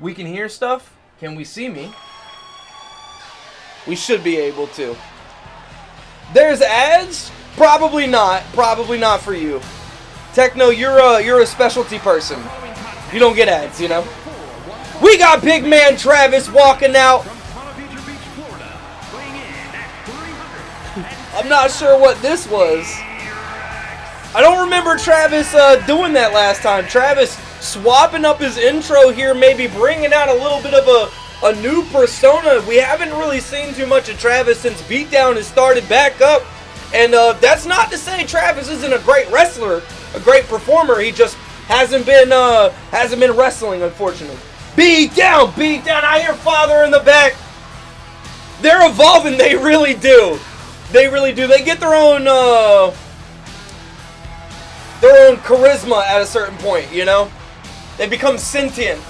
We can hear stuff. Can we see me? We should be able to. There's ads? Probably not. Probably not for you. Techno, you're a specialty person. You don't get ads, you know? We got big man Travis walking out. I'm not sure what this was. I don't remember Travis doing that last time. Travis swapping up his intro here, maybe bringing out a little bit of a new persona. We haven't really seen too much of Travis since BeatDown has started back up. And that's not to say Travis isn't a great wrestler, a great performer. He just hasn't been wrestling, unfortunately. BeatDown, BeatDown. I hear Father in the back. They're evolving. They really do. They really do. They get their own charisma at a certain point, you know? They become sentient.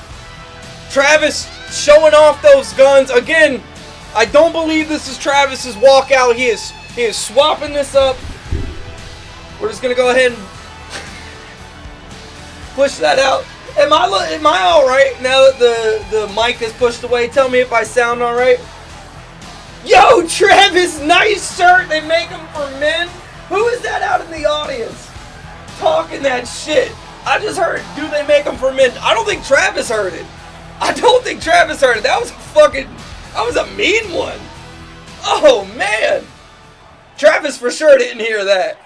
Travis showing off those guns. Again, I don't believe this is Travis's walkout. He is swapping this up. We're just going to go ahead and push that out. Am I all right now that the mic is pushed away? Tell me if I sound all right. Yo, Travis, nice shirt. They make them for men. Who is that out in the audience talking that shit? I just heard, do they make them for men? I don't think Travis heard it. I don't think Travis heard it. That was a mean one. Oh, man. Travis for sure didn't hear that.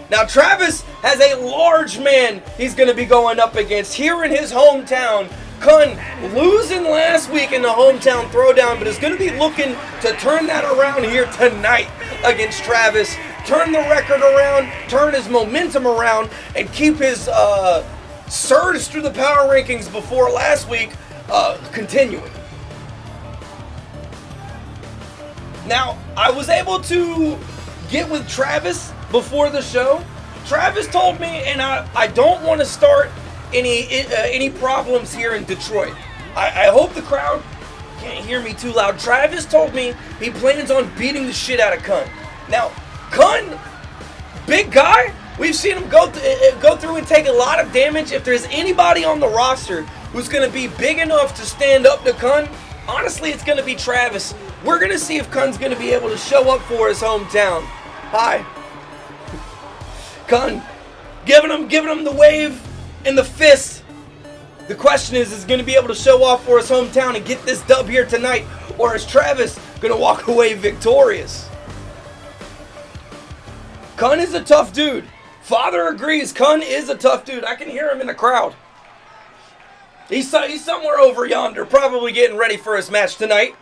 Now, Travis has a large man he's going to be going up against here in his hometown. Kunn losing last week in the hometown throwdown, but is going to be looking to turn that around here tonight against Travis. Turn the record around, turn his momentum around, and keep his surge through the power rankings before last week continuing. Now, I was able to get with Travis before the show. Travis told me, and I don't want to start any problems here in Detroit. I hope the crowd can't hear me too loud. Travis told me he plans on beating the shit out of Kunn. Now, Kunn, big guy. We've seen him go through and take a lot of damage. If there's anybody on the roster who's going to be big enough to stand up to Kunn, honestly, it's going to be Travis. We're going to see if Kunn's going to be able to show up for his hometown. Hi. Kunn, giving him the wave and the fist. The question is going to be able to show off for his hometown and get this dub here tonight, or is Travis going to walk away victorious? Kunn is a tough dude. Father agrees. Kunn is a tough dude. I can hear him in the crowd. He's somewhere over yonder, probably getting ready for his match tonight.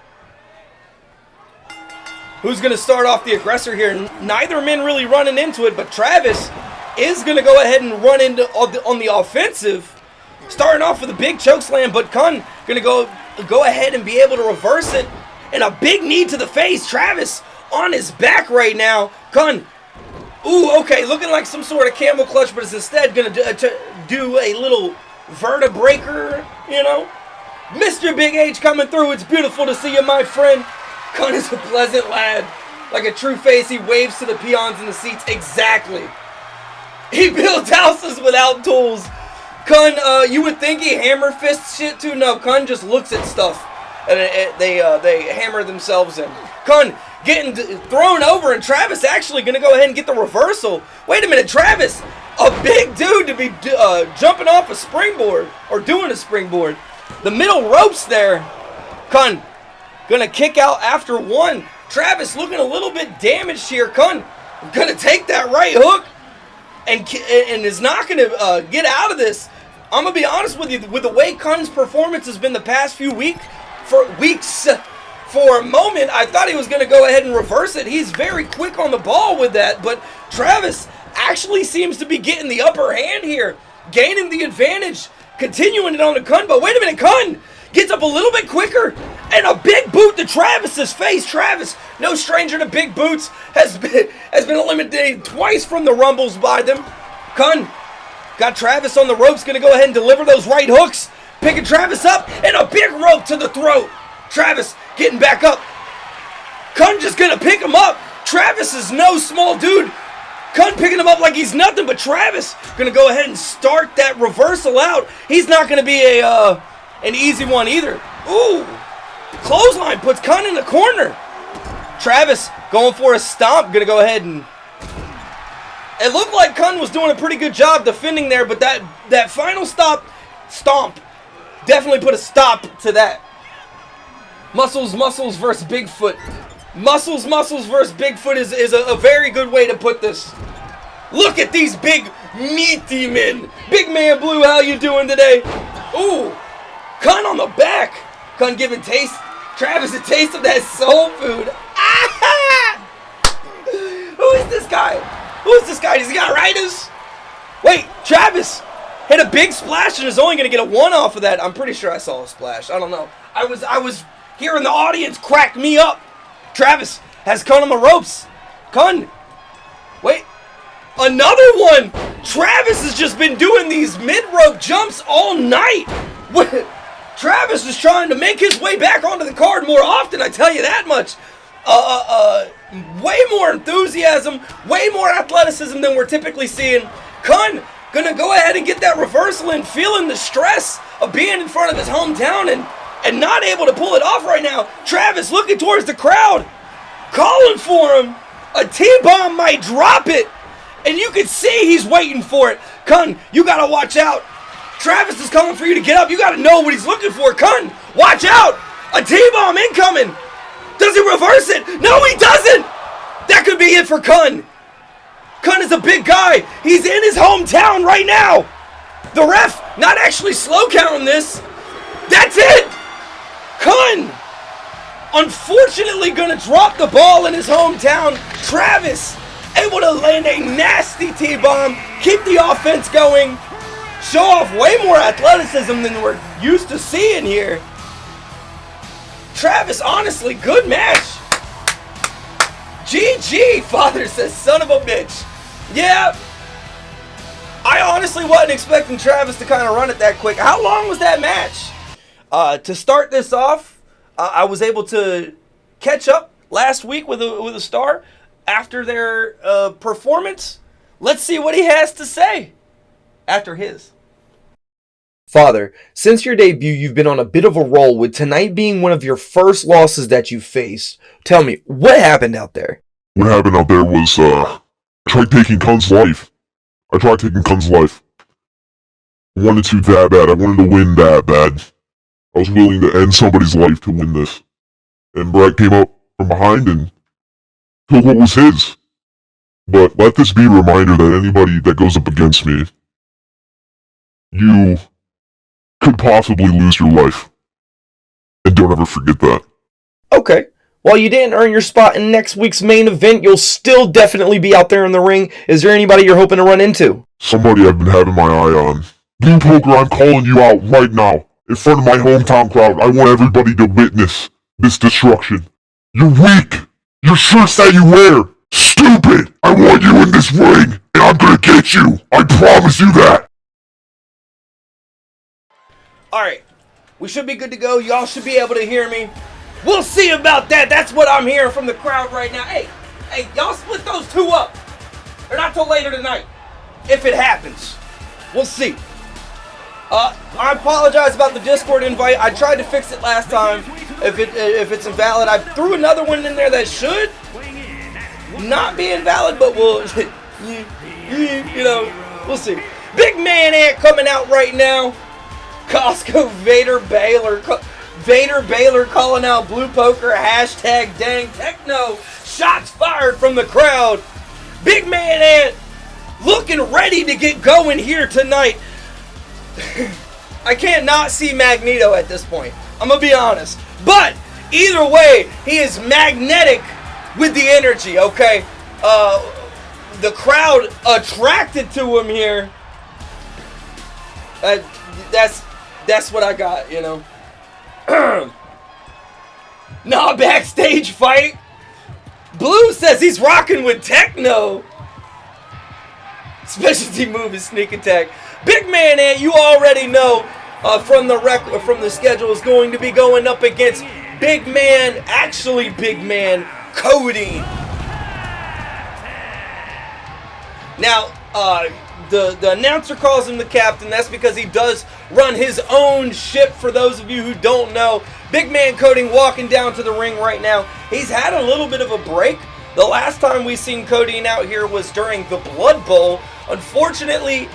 Who's going to start off the aggressor here? Neither man really running into it, but Travis is going to go ahead and run into on the offensive. Starting off with a big choke slam, but Kunn going to go ahead and be able to reverse it. And a big knee to the face. Travis on his back right now. Kunn, ooh, okay, looking like some sort of camel clutch, but is instead going to do a little vertebraker, you know. Mr. Big H coming through. It's beautiful to see you, my friend. Kunn is a pleasant lad. Like a true face, he waves to the peons in the seats. Exactly. He builds houses without tools. Kunn, you would think he hammer fists shit too. No, Kunn just looks at stuff. And they hammer themselves in. Kunn getting thrown over, and Travis actually going to go ahead and get the reversal. Wait a minute, Travis, a big dude to be jumping off a springboard, or doing a springboard. The middle ropes there. Kunn going to kick out after one. Travis looking a little bit damaged here. Kunn going to take that right hook and is not going to get out of this. I'm going to be honest with you, with the way Kunn's performance has been the past few weeks, for a moment, I thought he was going to go ahead and reverse it. He's very quick on the ball with that, but Travis actually seems to be getting the upper hand here, gaining the advantage, continuing it on to Kunn. But wait a minute, Kunn gets up a little bit quicker, and a big boot to Travis's face. Travis, no stranger to big boots, has been eliminated twice from the Rumbles by them. Kunn got Travis on the ropes, going to go ahead and deliver those right hooks, picking Travis up, and a big rope to the throat. Travis getting back up. Kunn just going to pick him up. Travis is no small dude. Kunn picking him up like he's nothing, but Travis going to go ahead and start that reversal out. He's not going to be an easy one either. Ooh, clothesline puts Kunn in the corner. Travis going for a stomp, gonna go ahead and... It looked like Kunn was doing a pretty good job defending there, but that final stomp definitely put a stop to that. Muscles versus Bigfoot. Muscles versus Bigfoot is a very good way to put this. Look at these big, meaty men. Big man Blue, how you doing today? Ooh, Kunn on the back. Kunn giving Travis a taste of that soul food. Ah! Who is this guy? Who is this guy? Does he got arthritis? Wait, Travis hit a big splash and is only going to get a 1 off of that. I'm pretty sure I saw a splash. I don't know. I was hearing the audience crack me up. Travis has Kunn on the ropes. Kunn. Wait. Another one. Travis has just been doing these mid-rope jumps all night. Travis is trying to make his way back onto the card more often, I tell you that much. Way more enthusiasm, way more athleticism than we're typically seeing. Kunn gonna go ahead and get that reversal in, feeling the stress of being in front of his hometown and not able to pull it off right now. Travis looking towards the crowd, calling for him. A T-bomb might drop it, and you can see he's waiting for it. Kunn, you gotta watch out. Travis is coming for you to get up. You gotta know what he's looking for. Kunn, watch out. A T-bomb incoming. Does he reverse it? No, he doesn't! That could be it for Kunn. Kunn is a big guy. He's in his hometown right now. The ref not actually slow counting this. That's it! Kunn, unfortunately, gonna drop the ball in his hometown. Travis able to land a nasty T-bomb, keep the offense going, show off way more athleticism than we're used to seeing here. Travis, honestly, good match. GG, Father says, son of a bitch. Yeah, I honestly wasn't expecting Travis to kind of run it that quick. How long was that match? To start this off, I was able to catch up last week with a star after their performance. Let's see what he has to say after his. Father, since your debut, you've been on a bit of a roll, with tonight being one of your first losses that you faced. Tell me, what happened out there? What happened out there was, I tried taking Kunn's life. I wanted to that bad. I wanted to win that bad. I was willing to end somebody's life to win this. And Brak came up from behind and took what was his. But let this be a reminder that anybody that goes up against me, you could possibly lose your life. And don't ever forget that. Okay. While you didn't earn your spot in next week's main event, you'll still definitely be out there in the ring. Is there anybody you're hoping to run into? Somebody I've been having my eye on. Bloopoker, I'm calling you out right now. In front of my hometown crowd, I want everybody to witness this destruction. You're weak. Your shirts that you wear, stupid. I want you in this ring, and I'm gonna get you. I promise you that. Alright, we should be good to go. Y'all should be able to hear me. We'll see about that. That's what I'm hearing from the crowd right now. Hey, y'all split those two up. They're not till later tonight. If it happens. We'll see. I apologize about the Discord invite. I tried to fix it last time. If it's invalid, I threw another one in there that should not be invalid, but we'll, you know, we'll see. Big Man Ant coming out right now. Costco Vader Baylor calling out Bloopoker, hashtag dang techno, shots fired from the crowd. Big Man Ant looking ready to get going here tonight. I can't not see Magneto at this point, I'm gonna be honest, but either way, he is magnetic with the energy, okay? The crowd attracted to him here. That's what I got, you know. Nah, backstage fight. Blue says he's rocking with techno. Specialty move is sneak attack. Big Man Ant, you already know from the schedule, is going to be going up against Big Man Codyean. Now, the announcer calls him the captain. That's because he does run his own ship, for those of you who don't know. Big man Codyean walking down to the ring right now. He's had a little bit of a break. The last time we seen Codyean out here was during the Blood Bowl. Unfortunately,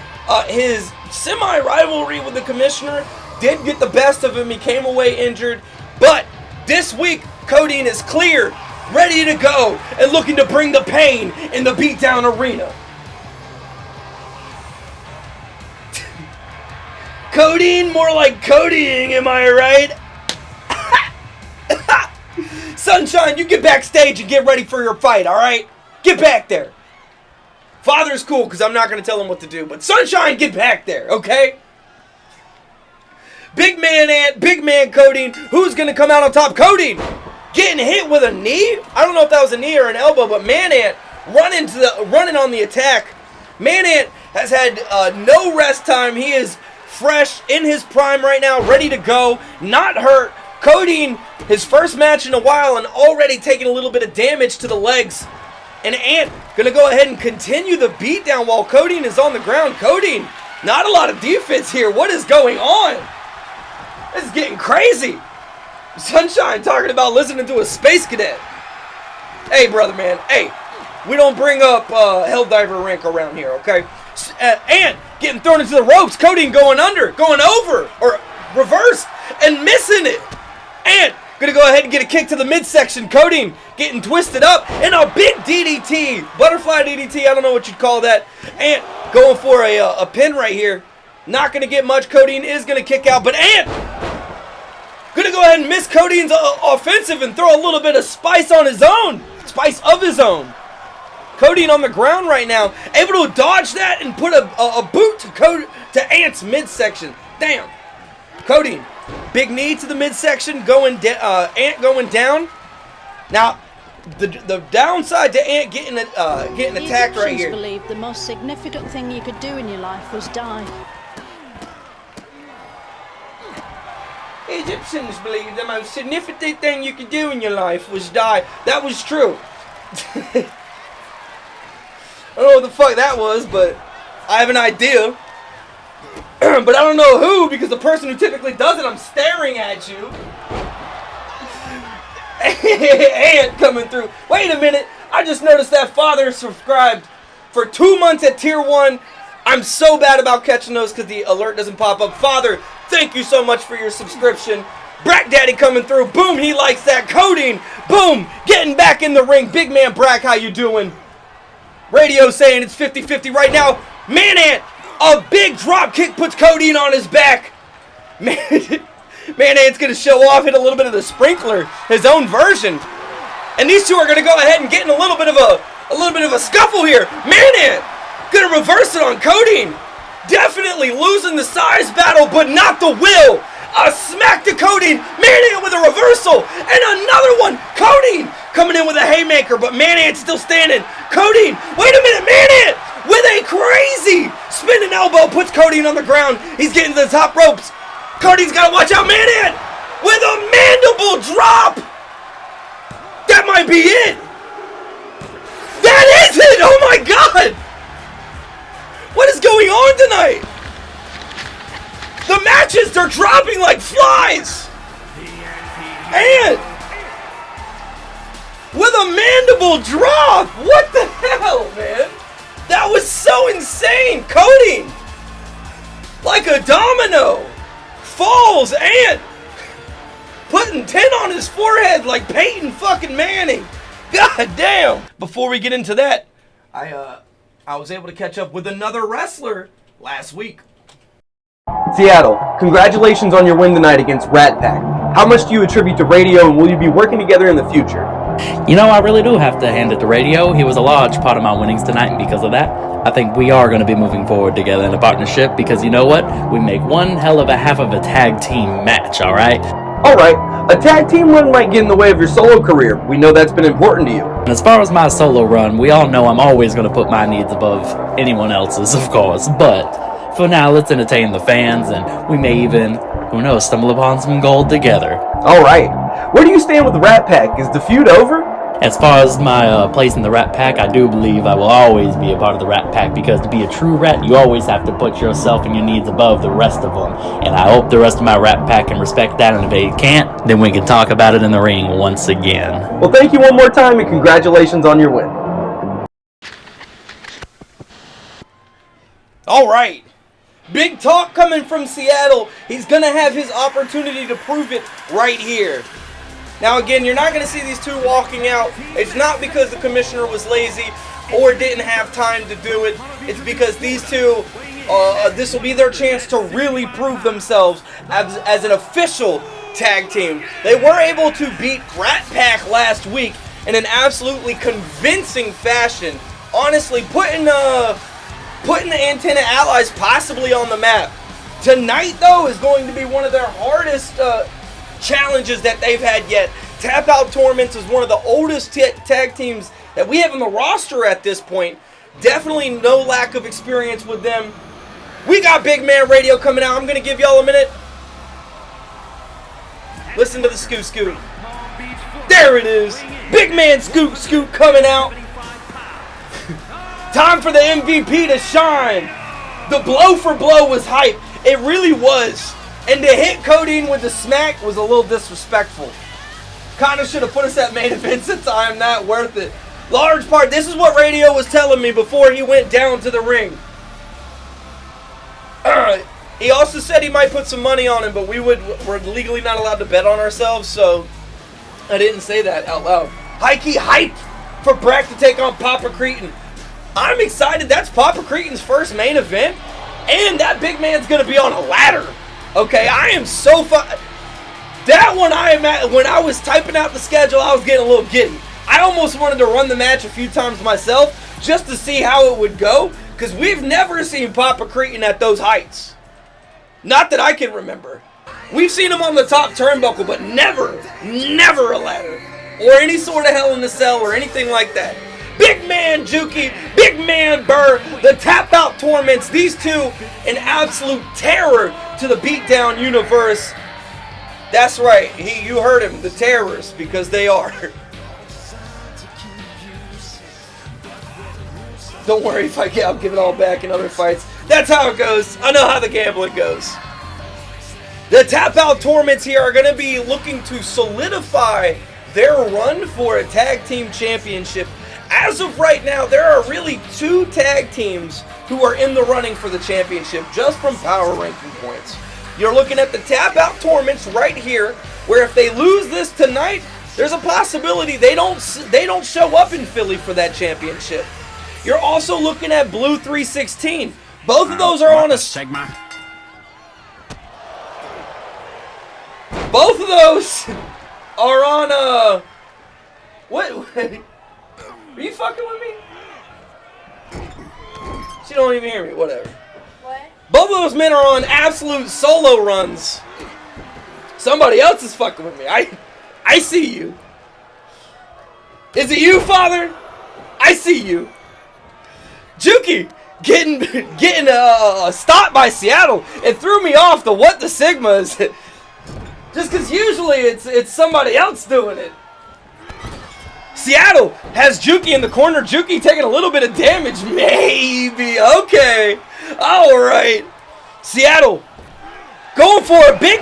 his semi-rivalry with the commissioner did get the best of him. He came away injured. But this week, Codyean is cleared, ready to go, and looking to bring the pain in the BeatDown arena. Codyean, more like Codyeing, am I right? Sunshine, you get backstage and get ready for your fight, alright? Get back there. Father's cool, because I'm not going to tell him what to do, but Sunshine, get back there, okay? Big man Ant, big man Codyean, who's going to come out on top? Codyean getting hit with a knee? I don't know if that was a knee or an elbow, but Man Ant running on the attack. Man Ant has had no rest time. He is fresh, in his prime right now, ready to go, not hurt. Codyean, his first match in a while, and already taking a little bit of damage to the legs. And Ant going to go ahead and continue the beatdown while Codyean is on the ground. Codyean, not a lot of defense here. What is going on? This is getting crazy. Sunshine talking about listening to a space cadet. Hey, brother, man. Hey, we don't bring up Helldiver rank around here, okay? Ant getting thrown into the ropes. Codyean going under, going over, or reverse, and missing it. Ant gonna go ahead and get a kick to the midsection. Codyean getting twisted up, and a big DDT. Butterfly DDT, I don't know what you'd call that. Ant going for a pin right here. Not gonna get much. Codyean is gonna kick out, but Ant gonna go ahead and miss Codyean's offensive and throw a little bit of spice on his own. Spice of his own. Codyean on the ground right now, able to dodge that and put a boot to Ant's midsection. Damn. Codyean, big knee to the midsection, Ant going down. Now, the downside to Ant getting attacked right here. The Egyptians believed the most significant thing you could do in your life was die. Egyptians believed the most significant thing you could do in your life was die. That was true. I don't know what the fuck that was, but I have an idea. But I don't know who, because the person who typically does it, I'm staring at you. Ant coming through. Wait a minute. I just noticed that father subscribed for 2 months at tier 1. I'm so bad about catching those because the alert doesn't pop up. Father, thank you so much for your subscription. Brak Daddy coming through. Boom, he likes that. Codyean, boom, getting back in the ring. Big man Brak, how you doing? Radio saying it's 50-50 right now. Man Ant, a big drop kick puts Codyean on his back. Man Ant's going to show off, hit a little bit of the sprinkler, his own version. And these two are going to go ahead and get in a little bit of a scuffle here. Man Ant going to reverse it on Codyean. Definitely losing the size battle, but not the will. A smack to Codyean. Man Ant with a reversal. And another one. Codyean coming in with a haymaker, but Man Ant's still standing. Codyean, wait a minute. Man Ant with a crazy spinning elbow puts Codyean on the ground. He's getting to the top ropes. Codyean's got to watch out. Man Ant with a mandible drop. That might be it. That is it. Oh my God. What is going on tonight? The matches, they're dropping like flies. And with a mandible drop. What the hell, man? That was so insane. Codyean, like a domino, falls and putting 10 on his forehead like Peyton fucking Manning. God damn. Before we get into that, I was able to catch up with another wrestler last week. Seattle, congratulations on your win tonight against Rat Pack. How much do you attribute to Radio, and will you be working together in the future? You know, I really do have to hand it to Radio. He was a large part of my winnings tonight, and because of that, I think we are going to be moving forward together in a partnership, because you know what? We make one hell of a half of a tag team match, alright? Alright, a tag team run might get in the way of your solo career. We know that's been important to you. And as far as my solo run, we all know I'm always going to put my needs above anyone else's, of course, but for now, let's entertain the fans, and we may even, who knows, stumble upon some gold together. Alright, where do you stand with the Rat Pack? Is the feud over? As far as my place in the Rat Pack, I do believe I will always be a part of the Rat Pack, because to be a true rat, you always have to put yourself and your needs above the rest of them. And I hope the rest of my Rat Pack can respect that, and if they can't, then we can talk about it in the ring once again. Well, thank you one more time, and congratulations on your win. All right. Big talk coming from Seattle. He's going to have his opportunity to prove it right here. Now, again, you're not going to see these two walking out. It's not because the commissioner was lazy or didn't have time to do it. It's because these two, this will be their chance to really prove themselves as an official tag team. They were able to beat Rat Pack last week in an absolutely convincing fashion. Honestly, putting the Antenna Allies possibly on the map. Tonight, though, is going to be one of their hardest challenges that they've had yet. Tapout Torments is one of the oldest tag teams that we have on the roster at this point. Definitely no lack of experience with them. We got Big Man Radio coming out. I'm going to give y'all a minute. Listen to the scoot scoot. There it is. Big Man scoot scoot coming out. Time for the MVP to shine. The blow for blow was hype. It really was. And to hit Codyean with the smack was a little disrespectful. Kinda should have put us at main event since I am not worth it. Large part, this is what Radio was telling me before he went down to the ring. He also said he might put some money on him, but we're legally not allowed to bet on ourselves, so I didn't say that out loud. High-key hype for Brak to take on Cretin. I'm excited. That's Cretin's first main event, and that big man's going to be on a ladder. Okay, I am so that one when I was typing out the schedule, I was getting a little giddy. I almost wanted to run the match a few times myself just to see how it would go, because we've never seen Cretin at those heights. Not that I can remember. We've seen him on the top turnbuckle, but never a ladder. Or any sort of Hell in a Cell or anything like that. Big Man Juki, Big Man Burr, the Tapout Torments, these two an absolute terror to the BeatDown universe. That's right, you heard him, the terrorists, because they are. Don't worry, I'll give it all back in other fights. That's how it goes. I know how the gambling goes. The Tapout Torments here are going to be looking to solidify their run for a tag team championship. As of right now, there are really two tag teams who are in the running for the championship just from power ranking points. You're looking at the Tapout Torments right here, where if they lose this tonight, there's a possibility they don't show up in Philly for that championship. You're also looking at Blue 316. Both of those are on a Sigma. Both of those are on a what? Are you fucking with me? She don't even hear me. Whatever. What? Both of those men are on absolute solo runs. Somebody else is fucking with me. I see you. Is it you, Father? I see you. Juki getting stopped by Seattle. It threw me off the what the Sigma is. Just because usually it's somebody else doing it. Seattle has Juki in the corner. Juki taking a little bit of damage. Maybe. Okay. Alright. Seattle going for a big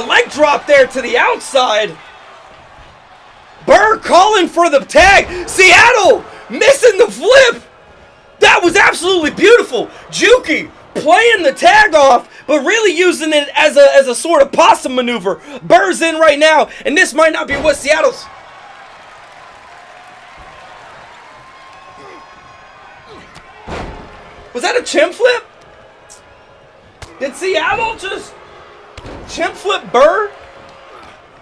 leg drop there to the outside. Burr calling for the tag. Seattle missing the flip. That was absolutely beautiful. Juki playing the tag off, but really using it as a sort of possum maneuver. Burr's in right now, and this might not be what Seattle's... Was that a chimp flip? Did Seattle just chimp flip Burr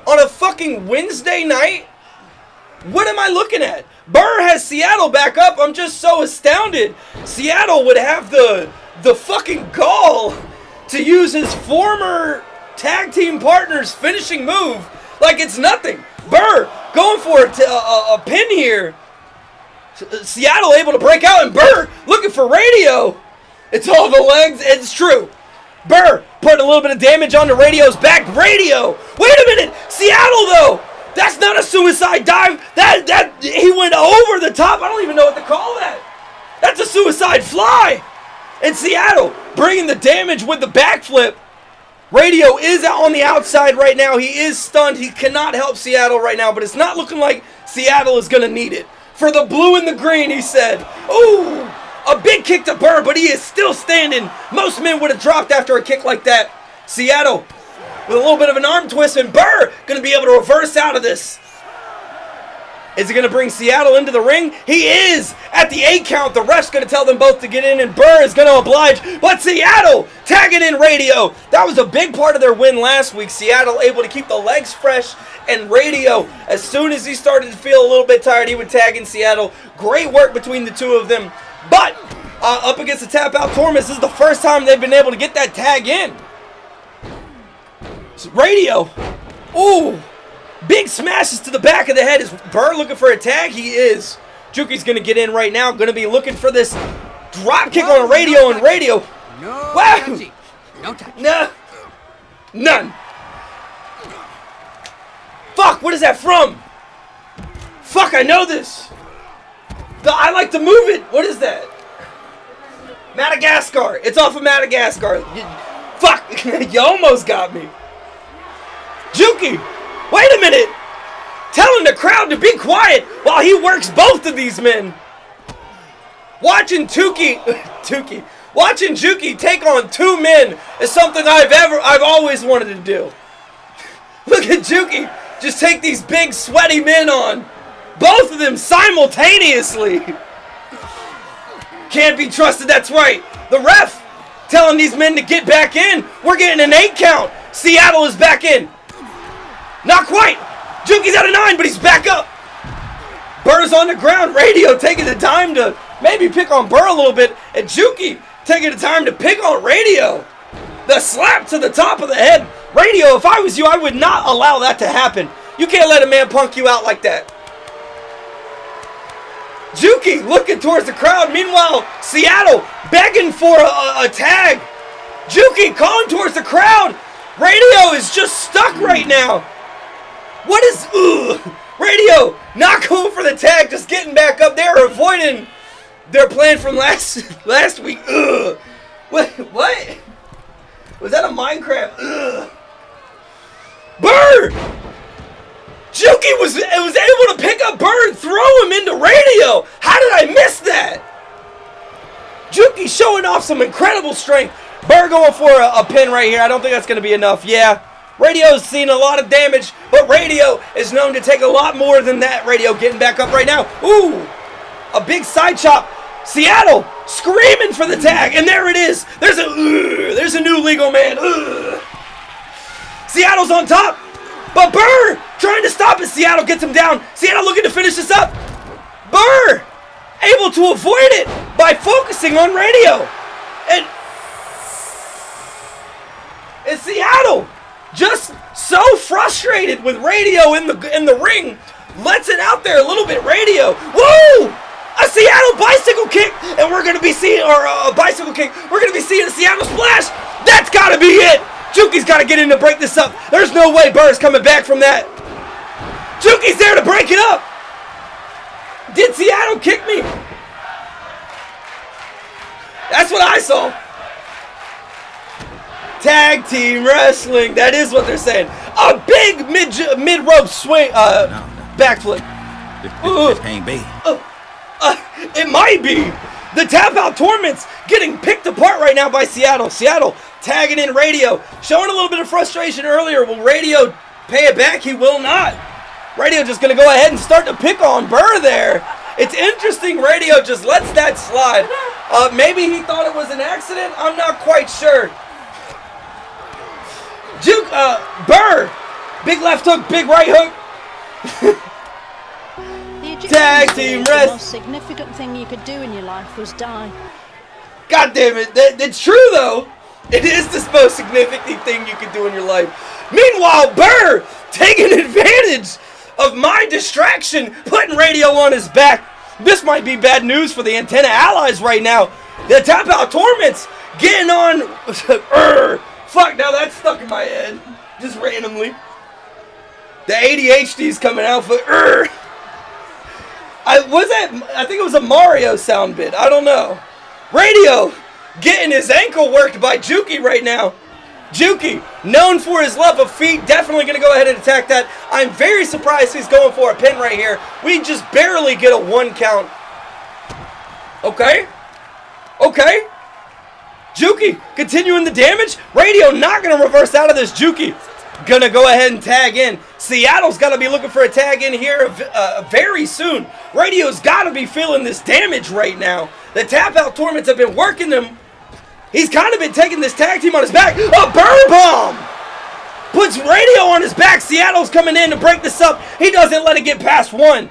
on a fucking Wednesday night? What am I looking at? Burr has Seattle back up. I'm just so astounded. Seattle would have the fucking gall to use his former tag team partner's finishing move like it's nothing. Burr going for a pin here. Seattle able to break out, and Burr looking for Radio. It's all the legs. It's true. Burr putting a little bit of damage on the Radio's back. Radio. Wait a minute. Seattle, though. That's not a suicide dive. That he went over the top. I don't even know what to call that. That's a suicide fly. And Seattle bringing the damage with the backflip. Radio is out on the outside right now. He is stunned. He cannot help Seattle right now, but it's not looking like Seattle is going to need it. For the blue and the green, he said. Ooh, a big kick to Burr, but he is still standing. Most men would have dropped after a kick like that. Seattle with a little bit of an arm twist, and Burr going to be able to reverse out of this. Is he going to bring Seattle into the ring? He is! At the 8 count, the ref's going to tell them both to get in, and Burr is going to oblige. But Seattle tagging in Radio. That was a big part of their win last week. Seattle able to keep the legs fresh, and Radio, as soon as he started to feel a little bit tired, he would tag in Seattle. Great work between the two of them. But up against the Tapout Torments, this is the first time they've been able to get that tag in. Radio. Ooh. Big smashes to the back of the head. Is Burr looking for a tag? He is. Juki's going to get in right now. Going to be looking for this drop kick on Radio, and Radio. No. Wow. Touchy. No touch. No. None. Fuck, what is that from? Fuck, I know this. I like to move it. What is that? Madagascar. It's off of Madagascar. Fuck, you almost got me. Juki. Wait a minute! Telling the crowd to be quiet while he works both of these men. Watching Juki take on 2 men is something I've always wanted to do. Look at Juki just take these big sweaty men on. Both of them simultaneously. Can't be trusted, that's right. The ref telling these men to get back in. We're getting an 8 count. Seattle is back in. Not quite. Juki's at a 9, but he's back up. Burr's on the ground. Radio taking the time to maybe pick on Burr a little bit. And Juki taking the time to pick on Radio. The slap to the top of the head. Radio, if I was you, I would not allow that to happen. You can't let a man punk you out like that. Juki looking towards the crowd. Meanwhile, Seattle begging for a tag. Juki calling towards the crowd. Radio is just stuck right now. What is... Radio not going for the tag, just getting back up there, avoiding their plan from last week. What? Was that a Minecraft? Burr! Juki was able to pick up Burr and throw him into Radio. How did I miss that? Juki showing off some incredible strength. Burr going for a pin right here. I don't think that's going to be enough. Yeah. Radio's seen a lot of damage, but Radio is known to take a lot more than that. Radio getting back up right now. Ooh, a big side chop. Seattle screaming for the tag, and there it is. There's a new legal man. Seattle's on top, but Burr trying to stop it. Seattle gets him down. Seattle looking to finish this up. Burr able to avoid it by focusing on Radio, and Seattle just so frustrated with Radio in the ring, lets it out there a little bit. Radio, woo! A Seattle bicycle kick, and we're gonna be seeing, or a bicycle kick. We're gonna be seeing a Seattle splash. That's gotta be it. Juki's gotta get in to break this up. There's no way Burr's coming back from that. Juki's there to break it up. Did Seattle kick me? That's what I saw. Tag team wrestling. That is what they're saying. A big mid rope swing, backflip. This can't be. It might be. The Tapout Torments getting picked apart right now by Seattle. Seattle tagging in Radio, showing a little bit of frustration earlier. Will Radio pay it back? He will not. Radio just going to go ahead and start to pick on Burr there. It's interesting. Radio just lets that slide. Maybe he thought it was an accident. I'm not quite sure. Burr, big left hook, big right hook. Tag team The rest. most significant thing you could do in your life was die. God damn it, it's true though. It is the most significant thing you could do in your life. Meanwhile, Burr taking advantage of my distraction, putting Radio on his back. This might be bad news for the Antenna Allies right now. The Tapout Torments getting on. Fuck, now that's stuck in my head. Just randomly. The ADHD's coming out for... I think it was a Mario sound bit. I don't know. Radio getting his ankle worked by Juki right now. Juki, known for his love of feet, definitely going to go ahead and attack that. I'm very surprised he's going for a pin right here. We just barely get a 1 count. Okay. Okay. Juki continuing the damage. Radio not going to reverse out of this. Juki going to go ahead and tag in. Seattle's got to be looking for a tag in here very soon. Radio's got to be feeling this damage right now. The Tapout Torments have been working them. He's kind of been taking this tag team on his back. A burn bomb! Puts Radio on his back. Seattle's coming in to break this up. He doesn't let it get past 1.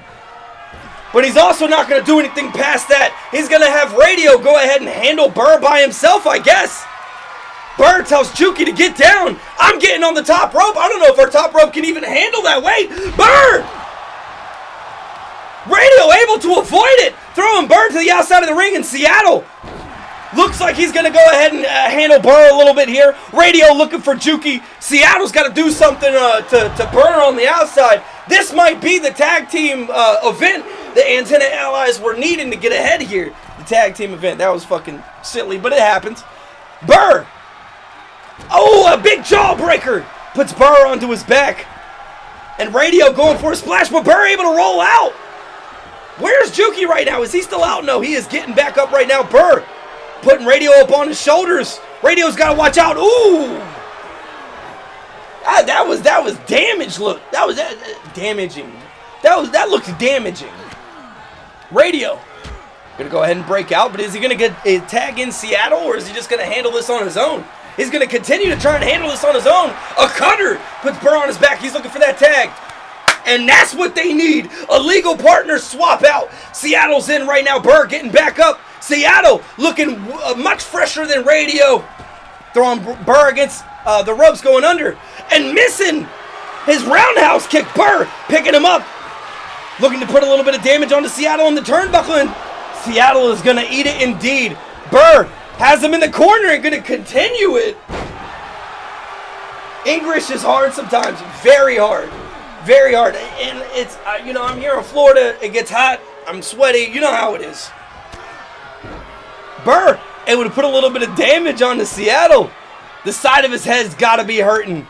But he's also not going to do anything past that. He's going to have Radio go ahead and handle Burr by himself, I guess. Burr tells Juki to get down. I'm getting on the top rope. I don't know if our top rope can even handle that weight. Burr! Radio able to avoid it. Throwing Burr to the outside of the ring, in Seattle looks like he's going to go ahead and handle Burr a little bit here. Radio looking for Juki. Seattle's got to do something to Burr on the outside. This might be the tag team event the Antenna Allies were needing to get ahead here. The tag team event. That was fucking silly, but it happens. Burr. Oh, a big jawbreaker. Puts Burr onto his back. And Radio going for a splash, but Burr able to roll out. Where's Juki right now? Is he still out? No, he is getting back up right now. Burr putting Radio up on his shoulders. Radio's got to watch out. Ooh. That was damage. Look, that was damaging. That looks damaging. Radio gonna go ahead and break out, but is he gonna get a tag in Seattle, or is he just gonna handle this on his own? He's gonna continue to try and handle this on his own. A cutter puts Burr on his back. He's looking for that tag. And that's what they need. A legal partner swap out. Seattle's in right now. Burr getting back up. Seattle looking much fresher than Radio. Throwing Burr against the ropes, going under. And missing his roundhouse kick. Burr picking him up. Looking to put a little bit of damage onto Seattle on the turnbuckle. And Seattle is going to eat it indeed. Burr has him in the corner and going to continue it. English is hard sometimes. Very hard. Very hard. And it's, I'm here in Florida. It gets hot. I'm sweaty. You know how it is. Burr able to put a little bit of damage onto Seattle. The side of his head's got to be hurting.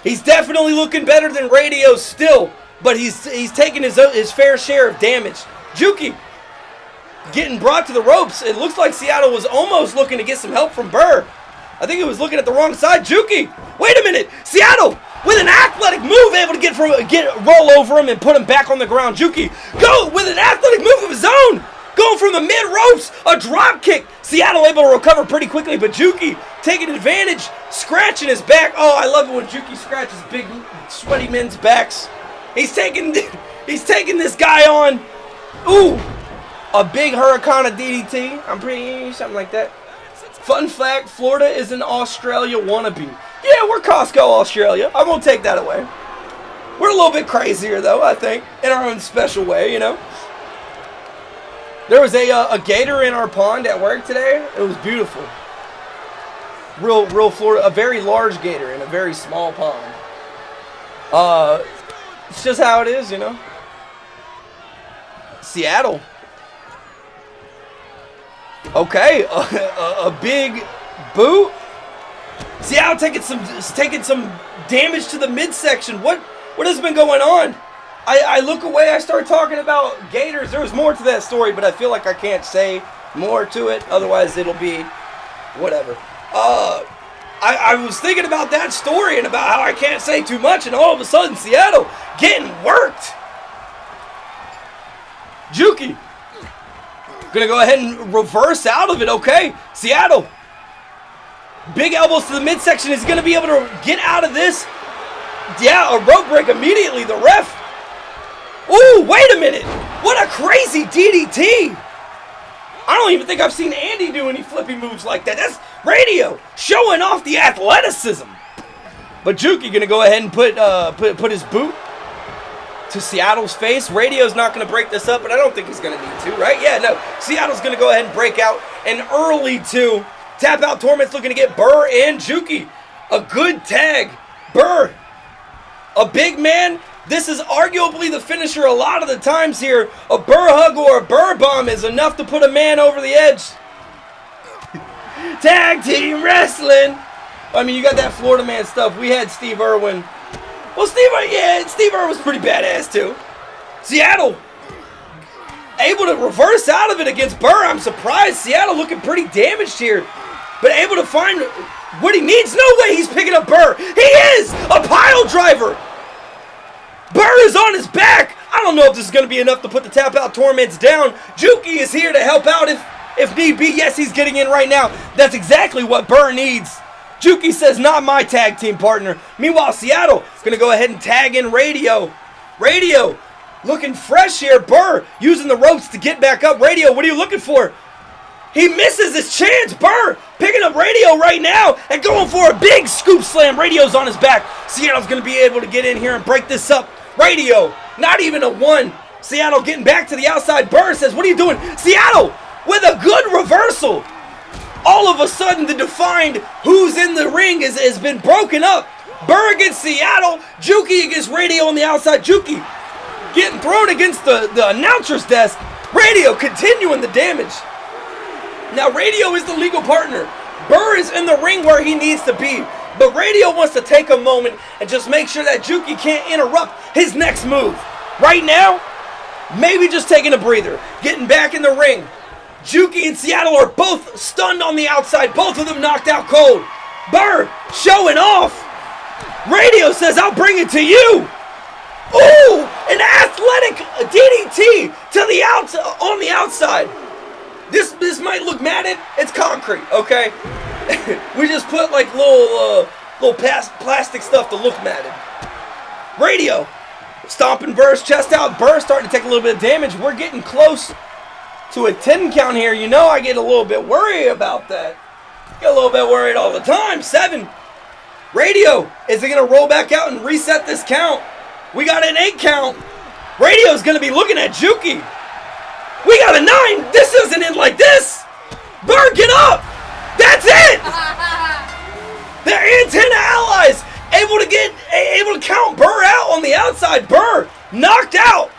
He's definitely looking better than Radio still, but he's taking his fair share of damage. Juki getting brought to the ropes. It looks like Seattle was almost looking to get some help from Burr. I think he was looking at the wrong side. Juki, wait a minute. Seattle with an athletic move, able to roll over him and put him back on the ground. Juki go with an athletic move of his own. Going from the mid-ropes, a drop kick. Seattle able to recover pretty quickly, but Juki taking advantage, scratching his back. Oh, I love it when Juki scratches big, sweaty men's backs. He's taking this guy on. Ooh, a big Hurricane DDT. I'm pretty something like that. Fun fact: Florida is an Australia wannabe. Yeah, we're Costco, Australia. I won't take that away. We're a little bit crazier though, I think, in our own special way, you know. There was a gator in our pond at work today. It was beautiful. Real Florida, a very large gator in a very small pond. It's just how it is, you know. Seattle. Okay, a big boot. Seattle taking some damage to the midsection. What has been going on? I look away, I start talking about gators. There was more to that story, but I feel like I can't say more to it. Otherwise, it'll be whatever. I was thinking about that story and about how I can't say too much, and all of a sudden, Seattle getting worked. Juki gonna go ahead and reverse out of it. Okay, Seattle. Big elbows to the midsection. Is gonna be able to get out of this. Yeah, a rope break immediately. The ref. Ooh, wait a minute. What a crazy DDT. I don't even think I've seen Andi do any flippy moves like that. That's Radio showing off the athleticism. But Juki gonna go ahead and put his boot to Seattle's face. Radio's not gonna break this up, but I don't think he's gonna need to, right? Yeah, no. Seattle's gonna go ahead and break out an early 2. Tapout Torments looking to get Burr and Juki. A good tag. Burr a big man. This is arguably the finisher a lot of the times here. A burr hug or a burr bomb is enough to put a man over the edge. Tag team wrestling. I mean, you got that Florida man stuff. We had Steve Irwin. Well, Steve Irwin was pretty badass too. Seattle able to reverse out of it against Burr. I'm surprised. Seattle looking pretty damaged here, but able to find what he needs. No way he's picking up Burr. He is a pile driver. Burr is on his back. I don't know if this is going to be enough to put the Tapout Torments down. Juki is here to help out if need be. Yes, he's getting in right now. That's exactly what Burr needs. Juki says, not my tag team partner. Meanwhile, Seattle is going to go ahead and tag in Radio. Radio looking fresh here. Burr using the ropes to get back up. Radio, what are you looking for? He misses his chance. Burr picking up Radio right now and going for a big scoop slam. Radio's on his back. Seattle's going to be able to get in here and break this up. Radio, not even a one. Seattle getting back to the outside. Burr says, what are you doing? Seattle with a good reversal. All of a sudden, the defined who's in the ring has been broken up. Burr against Seattle. Juki against Radio on the outside. Juki getting thrown against the announcer's desk. Radio continuing the damage. Now, Radio is the legal partner. Burr is in the ring where he needs to be. But Radio wants to take a moment and just make sure that Juki can't interrupt his next move. Right now, maybe just taking a breather. Getting back in the ring. Juki and Seattle are both stunned on the outside. Both of them knocked out cold. Burr showing off. Radio says, I'll bring it to you. Ooh, an athletic DDT to the on the outside. This might look matted. It's concrete, okay? We just put like little plastic stuff to look matted. Radio stomping Burr's chest out. Burr starting to take a little bit of damage. We're getting close to a 10 count here. You know I get a little bit worried about that. Get a little bit worried all the time. 7. Radio, is it going to roll back out and reset this count? We got an 8 count. Radio's going to be looking at Juki. We got a 9. This doesn't end like this. Burr, get up. That's it. Their antenna allies able to count Burr out on the outside. Burr knocked out.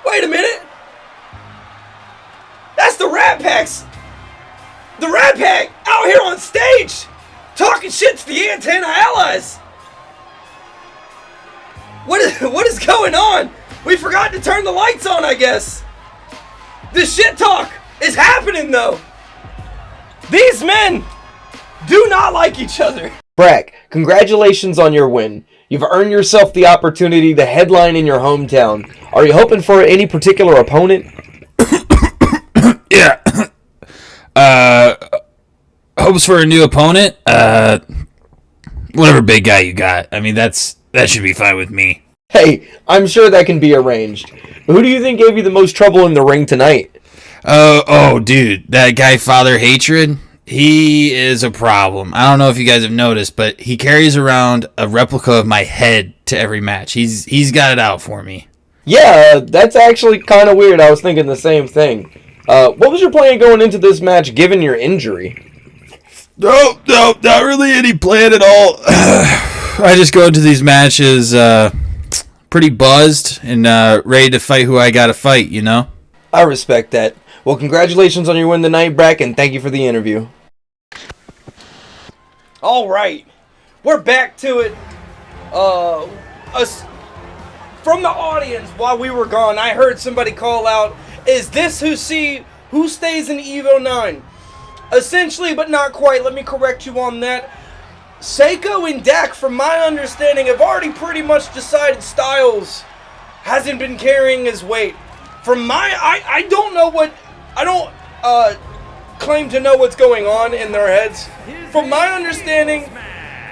Wait a minute. That's the Rat Packs. The Rat Pack out here on stage talking shit to the antenna allies. What is going on? We forgot to turn the lights on, I guess. The shit talk is happening, though. These men do not like each other. Brak, congratulations on your win. You've earned yourself the opportunity to headline in your hometown. Are you hoping for any particular opponent? Yeah. Hopes for a new opponent? Whatever big guy you got. I mean, that should be fine with me. Hey, I'm sure that can be arranged. But who do you think gave you the most trouble in the ring tonight? Dude, that guy Father Hatred, he is a problem. I don't know if you guys have noticed, but he carries around a replica of my head to every match. He's got it out for me. Yeah, that's actually kind of weird. I was thinking the same thing. What was your plan going into this match given your injury? No, not really any plan at all. I just go into these matches pretty buzzed and ready to fight who I gotta fight, you know? I respect that. Well, congratulations on your win tonight, Brak, and thank you for the interview. All right, we're back to it. From the audience, while we were gone, I heard somebody call out, is this who stays in Evo 9? Essentially, but not quite. Let me correct you on that. Seiko and Dak, from my understanding, have already pretty much decided Stylz hasn't been carrying his weight. I don't claim to know what's going on in their heads. From my understanding,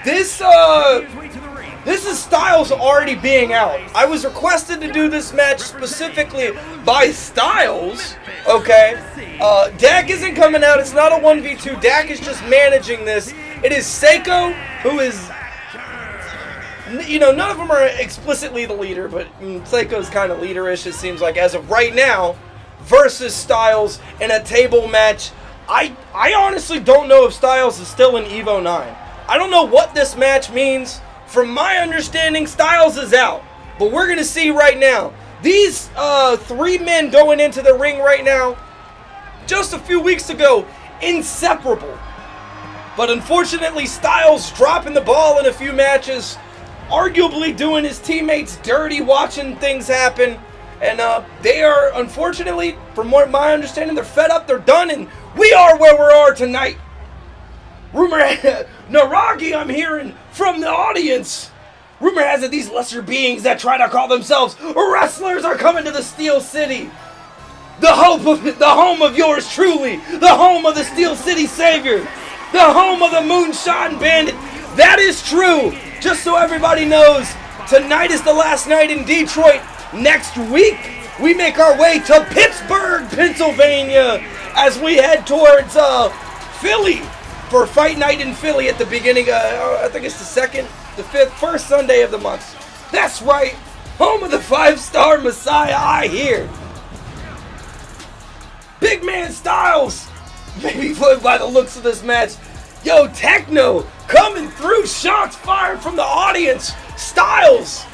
this is Stylz already being out. I was requested to do this match specifically by Stylz, okay? Dak isn't coming out. It's not a 1v2. Dak is just managing this. It is Seiko who is, none of them are explicitly the leader, but Seiko's kind of leaderish, it seems like, as of right now, versus Stylz in a table match. I honestly don't know if Stylz is still in Evo 9. I don't know what this match means From my understanding, Stylz is out. But we're going to see right now. These 3 men going into the ring right now, just a few weeks ago, inseparable. But unfortunately, Stylz dropping the ball in a few matches, arguably doing his teammates dirty, watching things happen. And they are, unfortunately, from what my understanding, they're fed up, they're done, and we are where we are tonight. Rumor, Naragi, I'm hearing from the audience. Rumor has it these lesser beings that try to call themselves wrestlers are coming to the Steel City. The home of yours truly. The home of the Steel City Savior. The home of the Moonshine Bandit. That is true. Just so everybody knows, tonight is the last night in Detroit. Next week, we make our way to Pittsburgh, Pennsylvania, as we head towards Philly for Fight Night in Philly at the beginning. I think it's the first Sunday of the month. That's right, home of the 5-star Messiah. I hear. Big man Stylz, maybe by the looks of this match. Yo, Techno coming through, shots fired from the audience. Stylz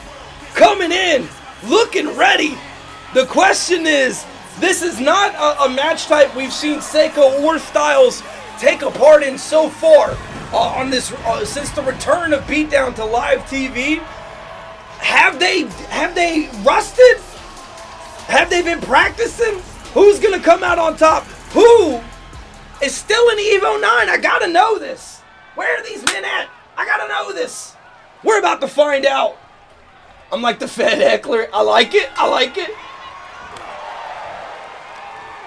coming in, looking ready. The question is, this is not a match type we've seen Seiko or Stylz take a part in so far on this since the return of BeatDown to live TV. Have they rusted? Have they been practicing? Who's gonna come out on top? Who is still in Evo 9? I gotta know this. Where are these men at? I gotta know this. We're about to find out. I'm like the Fed heckler. I like it. I like it.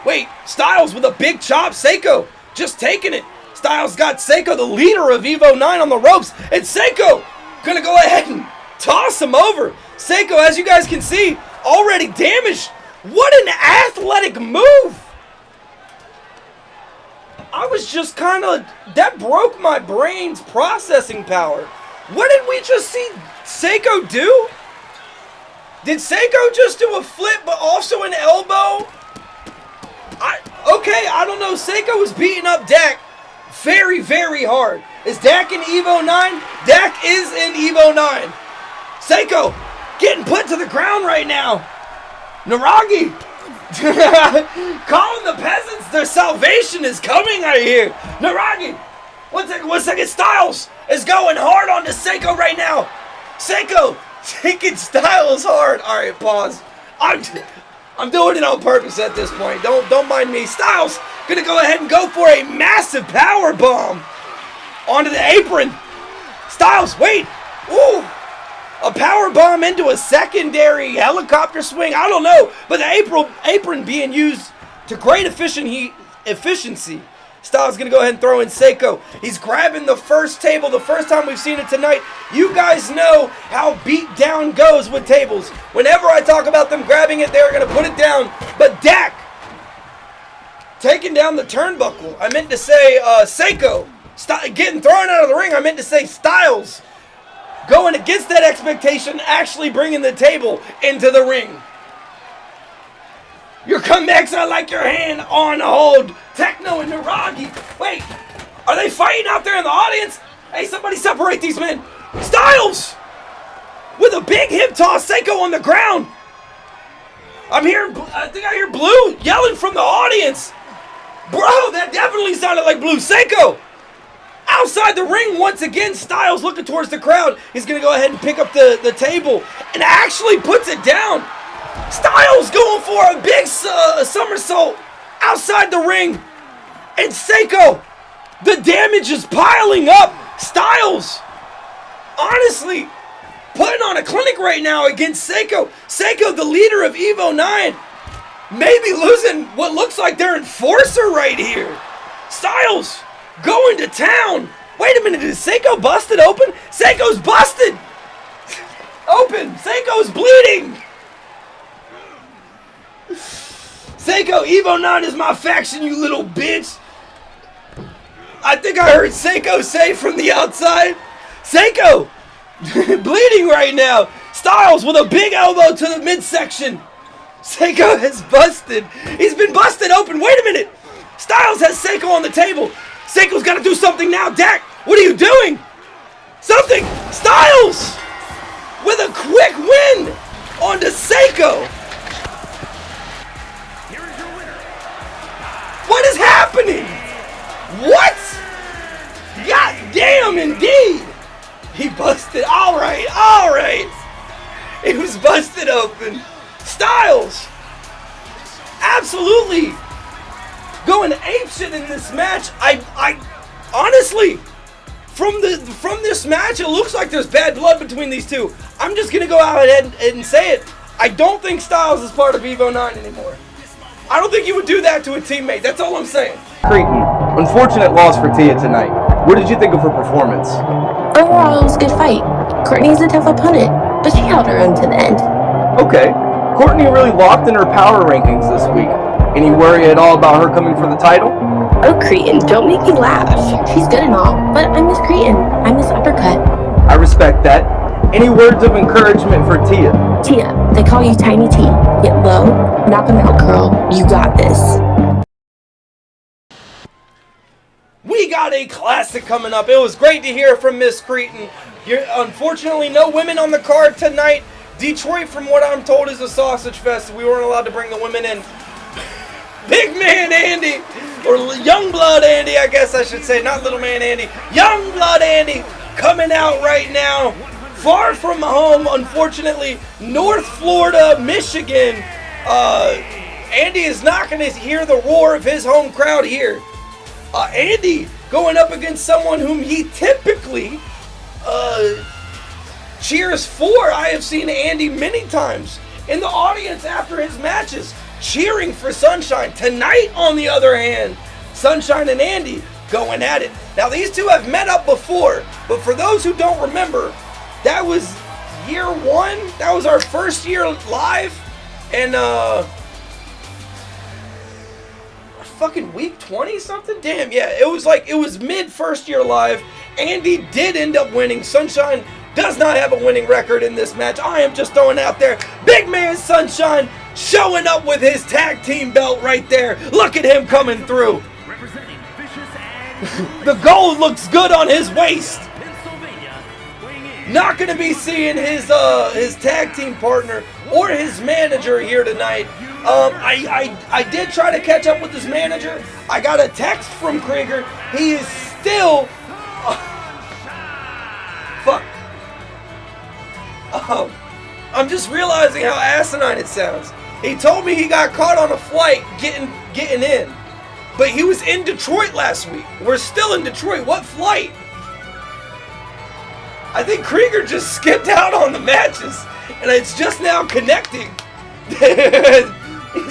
Wait, Stylz with a big chop. Seiko just taking it. Stylz got Seiko, the leader of Evo 9, on the ropes. And Seiko gonna go ahead and toss him over. Seiko, as you guys can see, already damaged. What an athletic move. I was just kind of, that broke my brain's processing power. What did we just see Seiko do? Did Seiko just do a flip but also an elbow? Okay, I don't know. Seiko was beating up Dak very, very hard. Is Dak in Evo 9? Dak is in Evo 9. Seiko getting put to the ground right now. Naragi calling the peasants their salvation is coming, I hear. Naragi, one second. Stylz is going hard on the Seiko right now. Seiko taking Stylz hard. All right, pause. I'm doing it on purpose at this point. Don't mind me. Stylz gonna go ahead and go for a massive power bomb onto the apron. Stylz, wait. Ooh. A power bomb into a secondary helicopter swing. I don't know, but the apron being used to great efficiency. Stylz gonna go ahead and throw in Seiko. He's grabbing the first table. The first time we've seen it tonight. You guys know how BeatDown goes with tables. Whenever I talk about them grabbing it, they're gonna put it down. But Dak taking down the turnbuckle. I meant to say Seiko getting thrown out of the ring. I meant to say Stylz going against that expectation, actually bringing the table into the ring. Your comebacks are like your hand on hold. Techno and Naragi. Wait, are they fighting out there in the audience? Hey, somebody separate these men. Stylz with a big hip toss. Seiko on the ground. I think I hear Bloo yelling from the audience. Bro, that definitely sounded like Bloo. Seiko outside the ring once again. Stylz looking towards the crowd. He's going to go ahead and pick up the table and actually puts it down. Stylz going for a big somersault outside the ring. And Seiko, the damage is piling up. Stylz, honestly, putting on a clinic right now against Seiko. Seiko, the leader of Evo 9, maybe losing what looks like their enforcer right here. Stylz going to town. Wait a minute, is Seiko busted open? Seiko's busted open. Seiko's bleeding. Seiko, Evo 9 is my faction, you little bitch. I think I heard Seiko say from the outside. Seiko bleeding right now. Stylz with a big elbow to the midsection. Seiko has busted. He's been busted open. Wait a minute. Stylz has Seiko on the table. Seiko's got to do something now. Dak, what are you doing? Something. Stylz Alright. It was busted open. Stylz absolutely going apeshit in this match. I honestly, from this match, it looks like there's bad blood between these two. I'm just gonna go out ahead and say it. I don't think Stylz is part of Evo 9 anymore. I don't think you would do that to a teammate. That's all I'm saying. Cretin, unfortunate loss for Tia tonight. What did you think of her performance? Overall, it was a good fight. Courtney's a tough opponent, but she held her own to the end. Okay. Courtney really locked in her power rankings this week. Any worry at all about her coming for the title? Oh, Cretin, don't make me laugh. She's good and all, but I'm Miss Cretin. I'm Miss Uppercut. I respect that. Any words of encouragement for Tia? Tia, they call you Tiny T. Get low, knock 'em out, girl. You got this. We got a classic coming up. It was great to hear from Miss Cretin. Unfortunately, no women on the card tonight. Detroit, from what I'm told, is a sausage fest. We weren't allowed to bring the women in. Big man Andi, or young blood Andi, I guess I should say. Not little man Andi. Young blood Andi coming out right now. Far from home, unfortunately, North Florida, Michigan. Andi is not going to hear the roar of his home crowd here. Andi going up against someone whom he typically cheers for. I have seen Andi many times in the audience after his matches cheering for Sunshine. Tonight, on the other hand, Sunshine and Andi going at it. Now, these two have met up before, but for those who don't remember, that was year one. That was our first year live, and fucking week 20 something. Damn, yeah, it was mid first year live. Andi did end up winning. Sunshine does not have a winning record in this match. I am just throwing out there, big man Sunshine showing up with his tag team belt right there. Look at him coming through. The gold looks good on his waist. Not going to be seeing his tag team partner or his manager here tonight. I did try to catch up with his manager. I got a text from Krieger. He is still... fuck. I'm just realizing how asinine it sounds. He told me he got caught on a flight getting in. But he was in Detroit last week. We're still in Detroit. What flight? I think Krieger just skipped out on the matches, and it's just now connecting.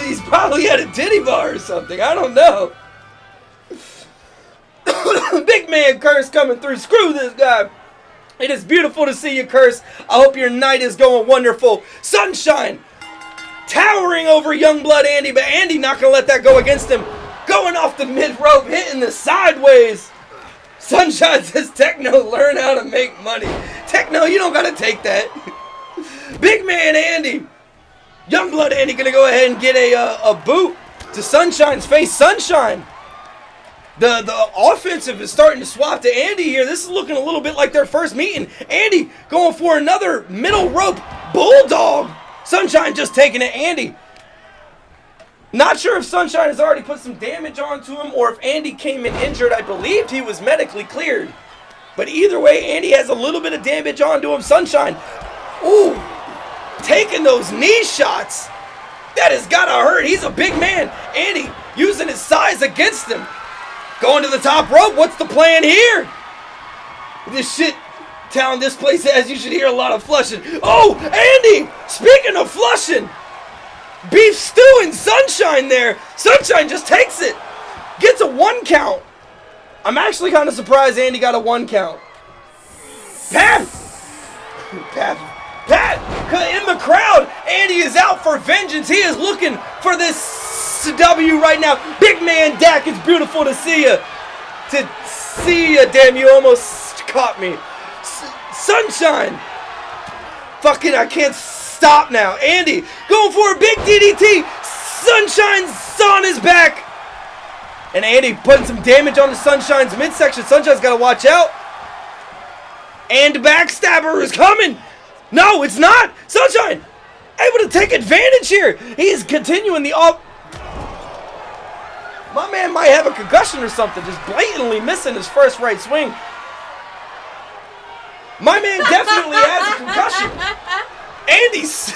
He's probably at a titty bar or something. I don't know. Big man Curse coming through. Screw this guy. It is beautiful to see you, Curse. I hope your night is going wonderful. Sunshine towering over Youngblood Andi, but Andi not going to let that go against him. Going off the mid rope, hitting the sideways. Sunshine says, Techno, learn how to make money. Techno, you don't got to take that. Big man Andi. Youngblood Andi going to go ahead and get a boot to Sunshine's face. Sunshine. The offensive is starting to swap to Andi here. This is looking a little bit like their first meeting. Andi going for another middle rope bulldog. Sunshine just taking it. Andi. Not sure if Sunshine has already put some damage onto him or if Andi came in injured. I believed he was medically cleared. But either way, Andi has a little bit of damage onto him. Sunshine, ooh, taking those knee shots. That has got to hurt. He's a big man. Andi using his size against him. Going to the top rope. What's the plan here? This shit town this place has, you should hear a lot of flushing. Oh, Andi, speaking of flushing. Beef stew and Sunshine there. Sunshine just takes it. Gets a 1 count. I'm actually kind of surprised Andi got a 1 count. Pat! In the crowd. Andi is out for vengeance. He is looking for this W right now. Big man Dak, it's beautiful to see you. Damn, you almost caught me. Sunshine. Fucking, I can't stop now. Andi going for a big DDT. Sunshine's on his back. And Andi putting some damage on the Sunshine's midsection. Sunshine's got to watch out. And backstabber is coming. No, it's not. Sunshine able to take advantage here. He is continuing the off. My man might have a concussion or something. Just blatantly missing his first right swing. My man definitely has a concussion. Andy's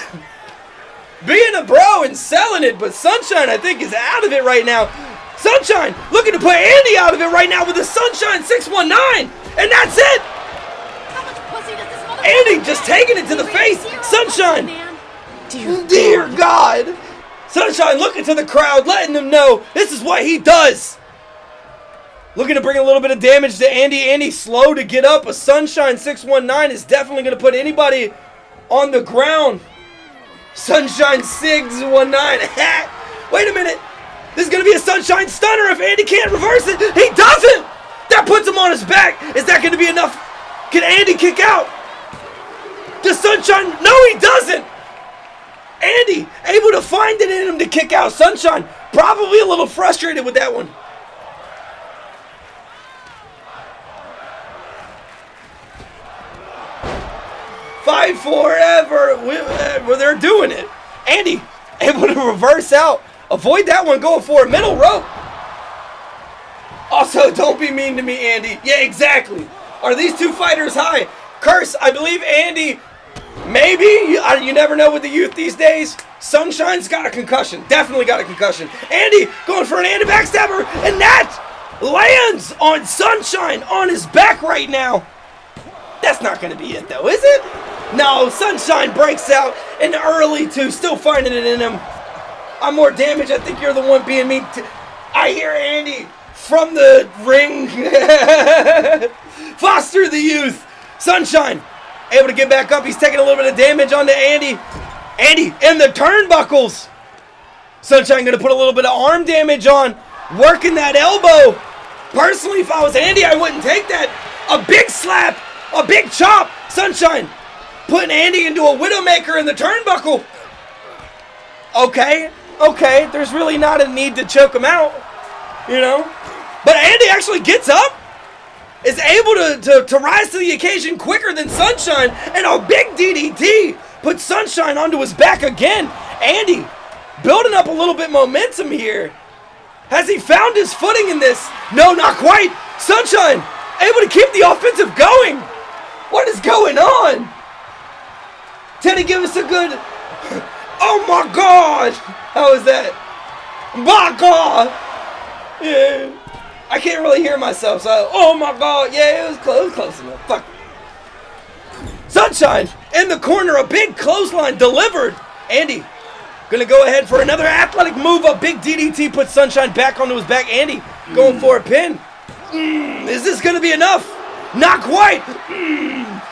being a bro and selling it, but Sunshine, I think, is out of it right now. Sunshine looking to put Andy out of it right now with the Sunshine 619, and that's it. Andy just taking it to the face. Sunshine. Dear God. Sunshine looking to the crowd, letting them know this is what he does. Looking to bring a little bit of damage to Andy. Andy slow to get up. A Sunshine 619 is definitely going to put anybody on the ground. Sunshine 619. Wait a minute. This is going to be a Sunshine Stunner if Andy can't reverse it. He doesn't. That puts him on his back. Is that going to be enough? Can Andy kick out? Does Sunshine? No, he doesn't. Andy able to find it in him to kick out. Sunshine probably a little frustrated with that one. Fight forever. Well, they're doing it. Andy able to reverse out. Avoid that one going for a middle rope. Also, don't be mean to me, Andy. Yeah, exactly. Are these two fighters high? Curse, I believe Andy, maybe. You never know with the youth these days. Sunshine's got a concussion. Definitely got a concussion. Andy going for an Andy backstabber, and that lands on Sunshine on his back right now. That's not going to be it, though, is it? No, Sunshine breaks out in the early two, still finding it in him. I'm more damaged. I think you're the one being mean. I hear Andy from the ring. Foster the youth. Sunshine able to get back up. He's taking a little bit of damage onto Andy. Andy in the turnbuckles. Sunshine going to put a little bit of arm damage on. Working that elbow. Personally, if I was Andy, I wouldn't take that. A big slap. A big chop. Sunshine putting Andy into a Widowmaker in the turnbuckle. Okay, there's really not a need to choke him out, you know. But Andy actually gets up, is able to rise to the occasion quicker than Sunshine, and a big DDT puts Sunshine onto his back again. Andy building up a little bit momentum here. Has he found his footing in this? No, not quite. Sunshine able to keep the offensive going. What is going on? Teddy, give us a good... Oh my God! How was that? My God! Yeah. I can't really hear myself, so... Oh my God! Yeah, it was close enough. Fuck. Sunshine in the corner, a big clothesline delivered. Andy gonna go ahead for another athletic move. A big DDT puts Sunshine back onto his back. Andy going for a pin. Is this gonna be enough? Not quite.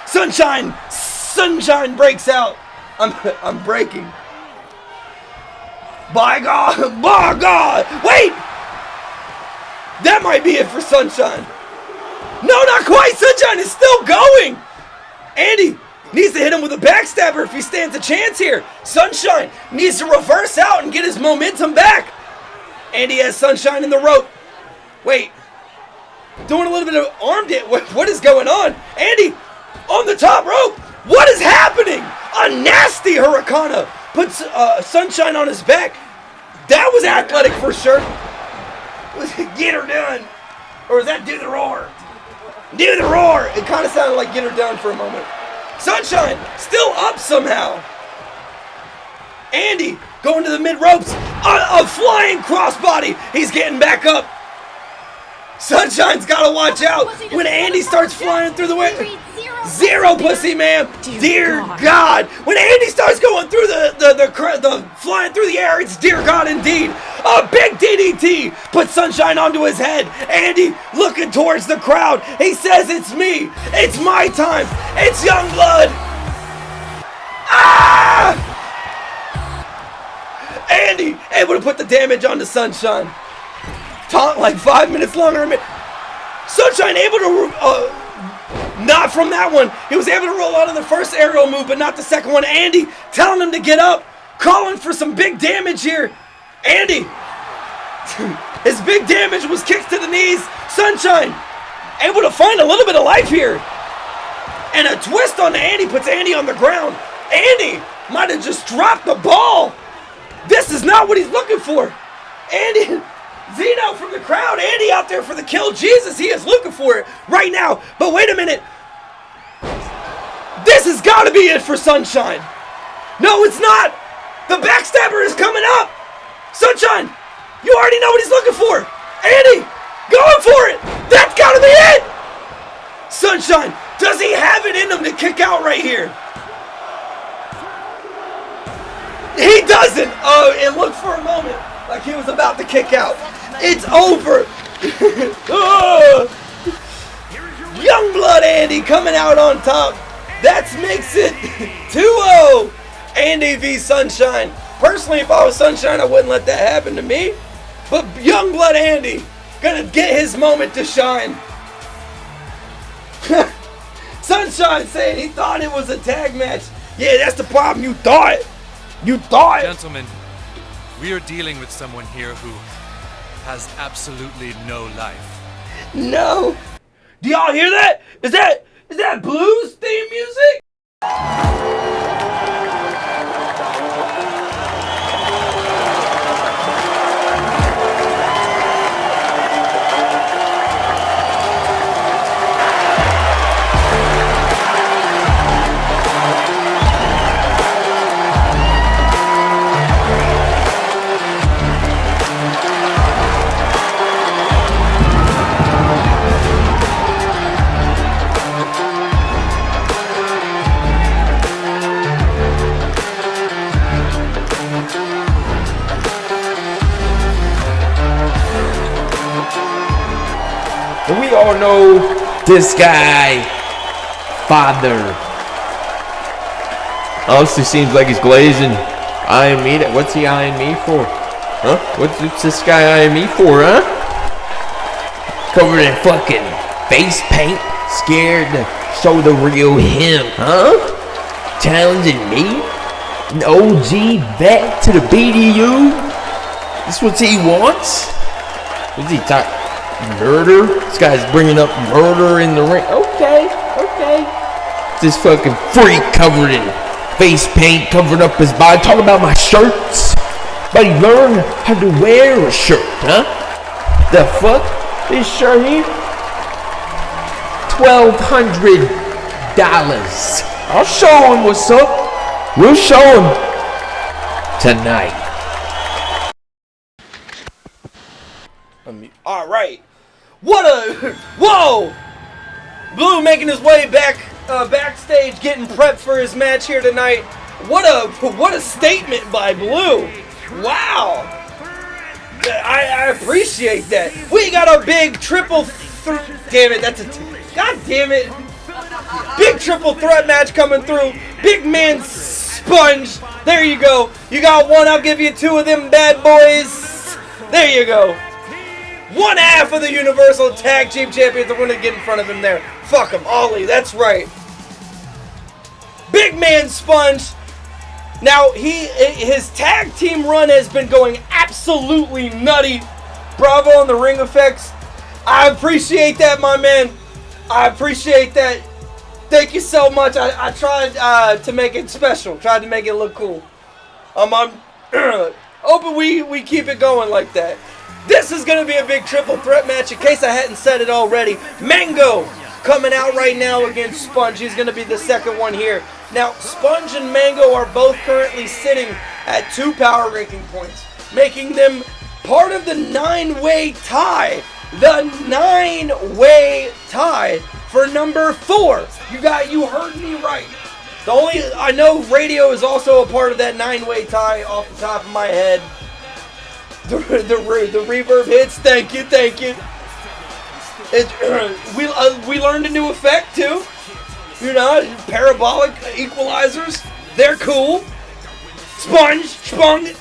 Sunshine breaks out. I'm breaking. By God! Wait! That might be it for Sunshine. No, not quite. Sunshine is still going. Andy needs to hit him with a backstabber if he stands a chance here. Sunshine needs to reverse out and get his momentum back. Andy has Sunshine in the rope. Wait. Doing a little bit of arm damage. What is going on? Andy on the top rope. What is happening? A nasty Hurricane puts Sunshine on his back. That was athletic for sure. Was it get her done? Or was that do the roar? Do the roar. It kind of sounded like get her done for a moment. Sunshine still up somehow. Andy going to the mid ropes. A flying crossbody. He's getting back up. Sunshine's got to watch out when Andy starts flying through the way. Zero pussy, ma'am. Dear God. When Andy starts going through the flying through the air, it's dear God indeed. A big DDT puts Sunshine onto his head. Andy looking towards the crowd. He says, it's me. It's my time. It's young blood. Ah! Andy able to put the damage onto Sunshine. Taunt like 5 minutes longer. Sunshine able to... not from that one. He was able to roll out of the first aerial move, but not the second one. Andy telling him to get up. Calling for some big damage here. Andy. His big damage was kicks to the knees. Sunshine able to find a little bit of life here. And a twist on Andy puts Andy on the ground. Andy might have just dropped the ball. This is not what he's looking for. Andy... Xeno from the crowd. Andy out there for the kill. Jesus, he is looking for it right now. But wait a minute. This has got to be it for Sunshine. No, it's not. The backstabber is coming up. Sunshine, you already know what he's looking for. Andi, going for it. That's got to be it. Sunshine, does he have it in him to kick out right here? He doesn't. Oh, it looked for a moment like he was about to kick out. It's over. Youngblood Andi coming out on top. That makes it 2-0. Andi v Sunshine. Personally, if I was Sunshine, I wouldn't let that happen to me. But Youngblood Andi gonna get his moment to shine. Sunshine saying he thought it was a tag match. Yeah, that's the problem. You thought. You thought. Gentlemen, we are dealing with someone here who has absolutely no life. No. Do y'all hear that? Is that Blue's theme music? We all know this guy, Father. Honestly, seems like he's glazing. Eyeing me. What's he eyeing me for? Huh? What's this guy eyeing me for, huh? Covered in fucking face paint, scared to show the real him, huh? Challenging me? An OG vet to the BDU? This what he wants? What's he talking? Murder? This guy's bringing up murder in the ring. Okay. This fucking freak covered in face paint, covering up his body. Talking about my shirts. But he learned how to wear a shirt, huh? The fuck? This shirt here? $1,200. I'll show him what's up. We'll show him tonight. All right. Whoa! Blue making his way backstage, getting prepped for his match here tonight. What a statement by Blue. Wow. I appreciate that. We got a big triple damn it, god damn it. Big triple threat match coming through. Big man Sponge. There you go. You got one, I'll give you two of them bad boys. There you go. One half of the Universal Tag Team Champions. I'm going to get in front of him there. Fuck him. Ollie, that's right. Big man Sponge. Now, his tag team run has been going absolutely nutty. Bravo on the ring effects. I appreciate that, my man. I appreciate that. Thank you so much. I tried to make it special. Tried to make it look cool. I'm hoping we keep it going like that. This is going to be a big triple threat match, in case I hadn't said it already. Mango coming out right now against Sponge. He's going to be the second one here. Now, Sponge and Mango are both currently sitting at 2 power ranking points, making them part of the 9-way tie. The 9-way tie for number 4. You heard me right. I know radio is also a part of that 9-way tie off the top of my head. The reverb hits. Thank you. We learned a new effect too. You know, parabolic equalizers. They're cool. Spung,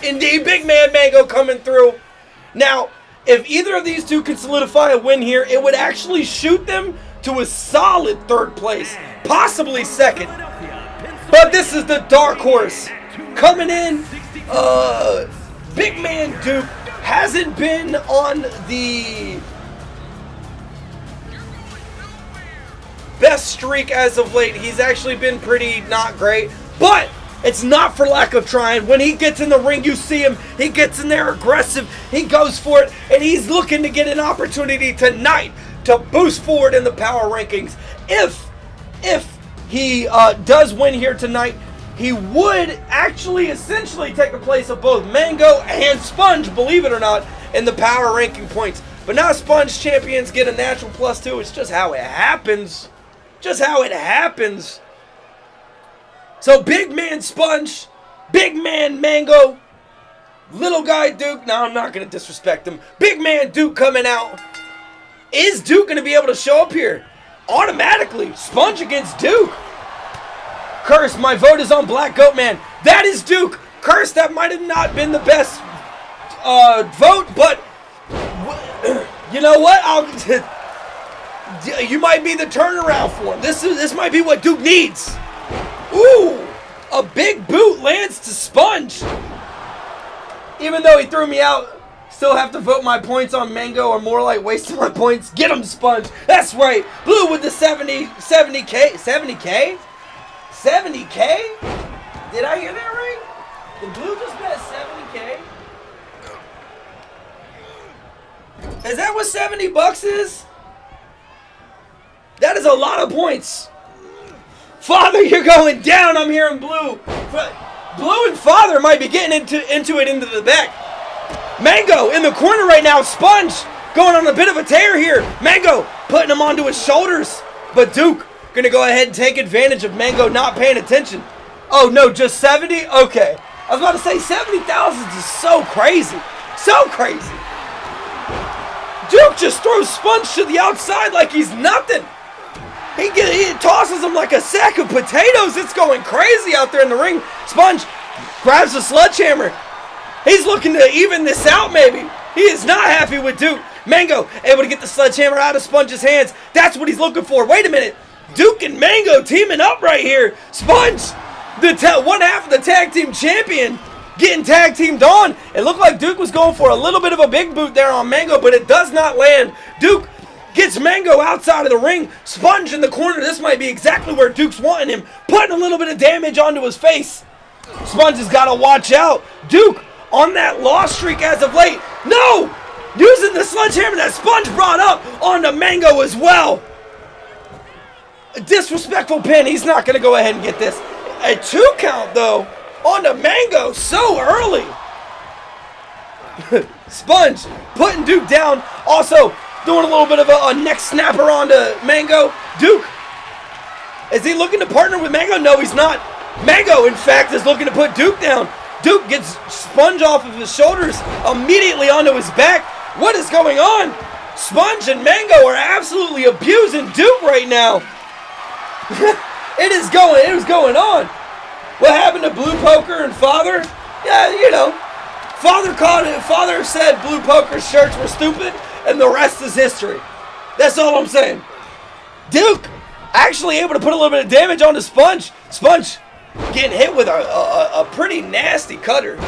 indeed. Big man Mango coming through. Now, if either of these two could solidify a win here, it would actually shoot them to a solid 3rd place, possibly 2nd. But this is the dark horse coming in. Big man Dook hasn't been on the best streak as of late. He's actually been pretty not great, but it's not for lack of trying. When he gets in the ring, you see him. He gets in there aggressive. He goes for it, and he's looking to get an opportunity tonight to boost forward in the power rankings. If he does win here tonight, he would actually essentially take the place of both Mango and Sponge, believe it or not, in the power ranking points. But now Sponge champions get a natural +2. It's just how it happens. Just how it happens. So big man Sponge, big man Mango, little guy Dook. Now I'm not going to disrespect him. Big man Dook coming out. Is Dook going to be able to show up here? Automatically, Sponge against Dook. Curse, my vote is on Black Goat Man. That is Dook. Curse, that might have not been the best vote, but you know what? You might be the turnaround for him. This might be what Dook needs. Ooh, a big boot lands to Sponge. Even though he threw me out, still have to vote my points on Mango, or more like wasting my points. Get him, Sponge. That's right. Blue with the 70K? 70K? 70K? Did I hear that right? Did Blue just bet 70K? Is that what 70 bucks is? That is a lot of points. Father, you're going down. I'm hearing Blue. Blue and Father might be getting into the back. Mango in the corner right now. Sponge going on a bit of a tear here. Mango putting him onto his shoulders. But Dook going to go ahead and take advantage of Mango not paying attention. Oh, no, just 70? Okay. I was about to say 70,000 is so crazy. So crazy. Dook just throws Sponge to the outside like he's nothing. He tosses him like a sack of potatoes. It's going crazy out there in the ring. Sponge grabs the sledgehammer. He's looking to even this out, maybe. He is not happy with Dook. Mango able to get the sledgehammer out of Sponge's hands. That's what he's looking for. Wait a minute. Dook and Mango teaming up right here. Sponge, one half of the tag team champion, getting tag teamed on. It looked like Dook was going for a little bit of a big boot there on Mango, but it does not land. Dook gets Mango outside of the ring. Sponge in the corner. This might be exactly where Dook's wanting him. Putting a little bit of damage onto his face. Sponge has got to watch out. Dook on that loss streak as of late. No! Using the sledgehammer that Sponge brought up onto Mango as well. A disrespectful pin. He's not going to go ahead and get this. A 2 count, though, onto Mango so early. Sponge putting Dook down. Also doing a little bit of a neck snapper onto Mango. Dook, is he looking to partner with Mango? No, he's not. Mango, in fact, is looking to put Dook down. Dook gets Sponge off of his shoulders, immediately onto his back. What is going on? Sponge and Mango are absolutely abusing Dook right now. It is going on. What happened to Bloopoker and Father? Yeah, you know. Father said Bloopoker shirts were stupid, and the rest is history. That's all I'm saying. Dook actually able to put a little bit of damage onto Sponge. Sponge getting hit with a pretty nasty cutter.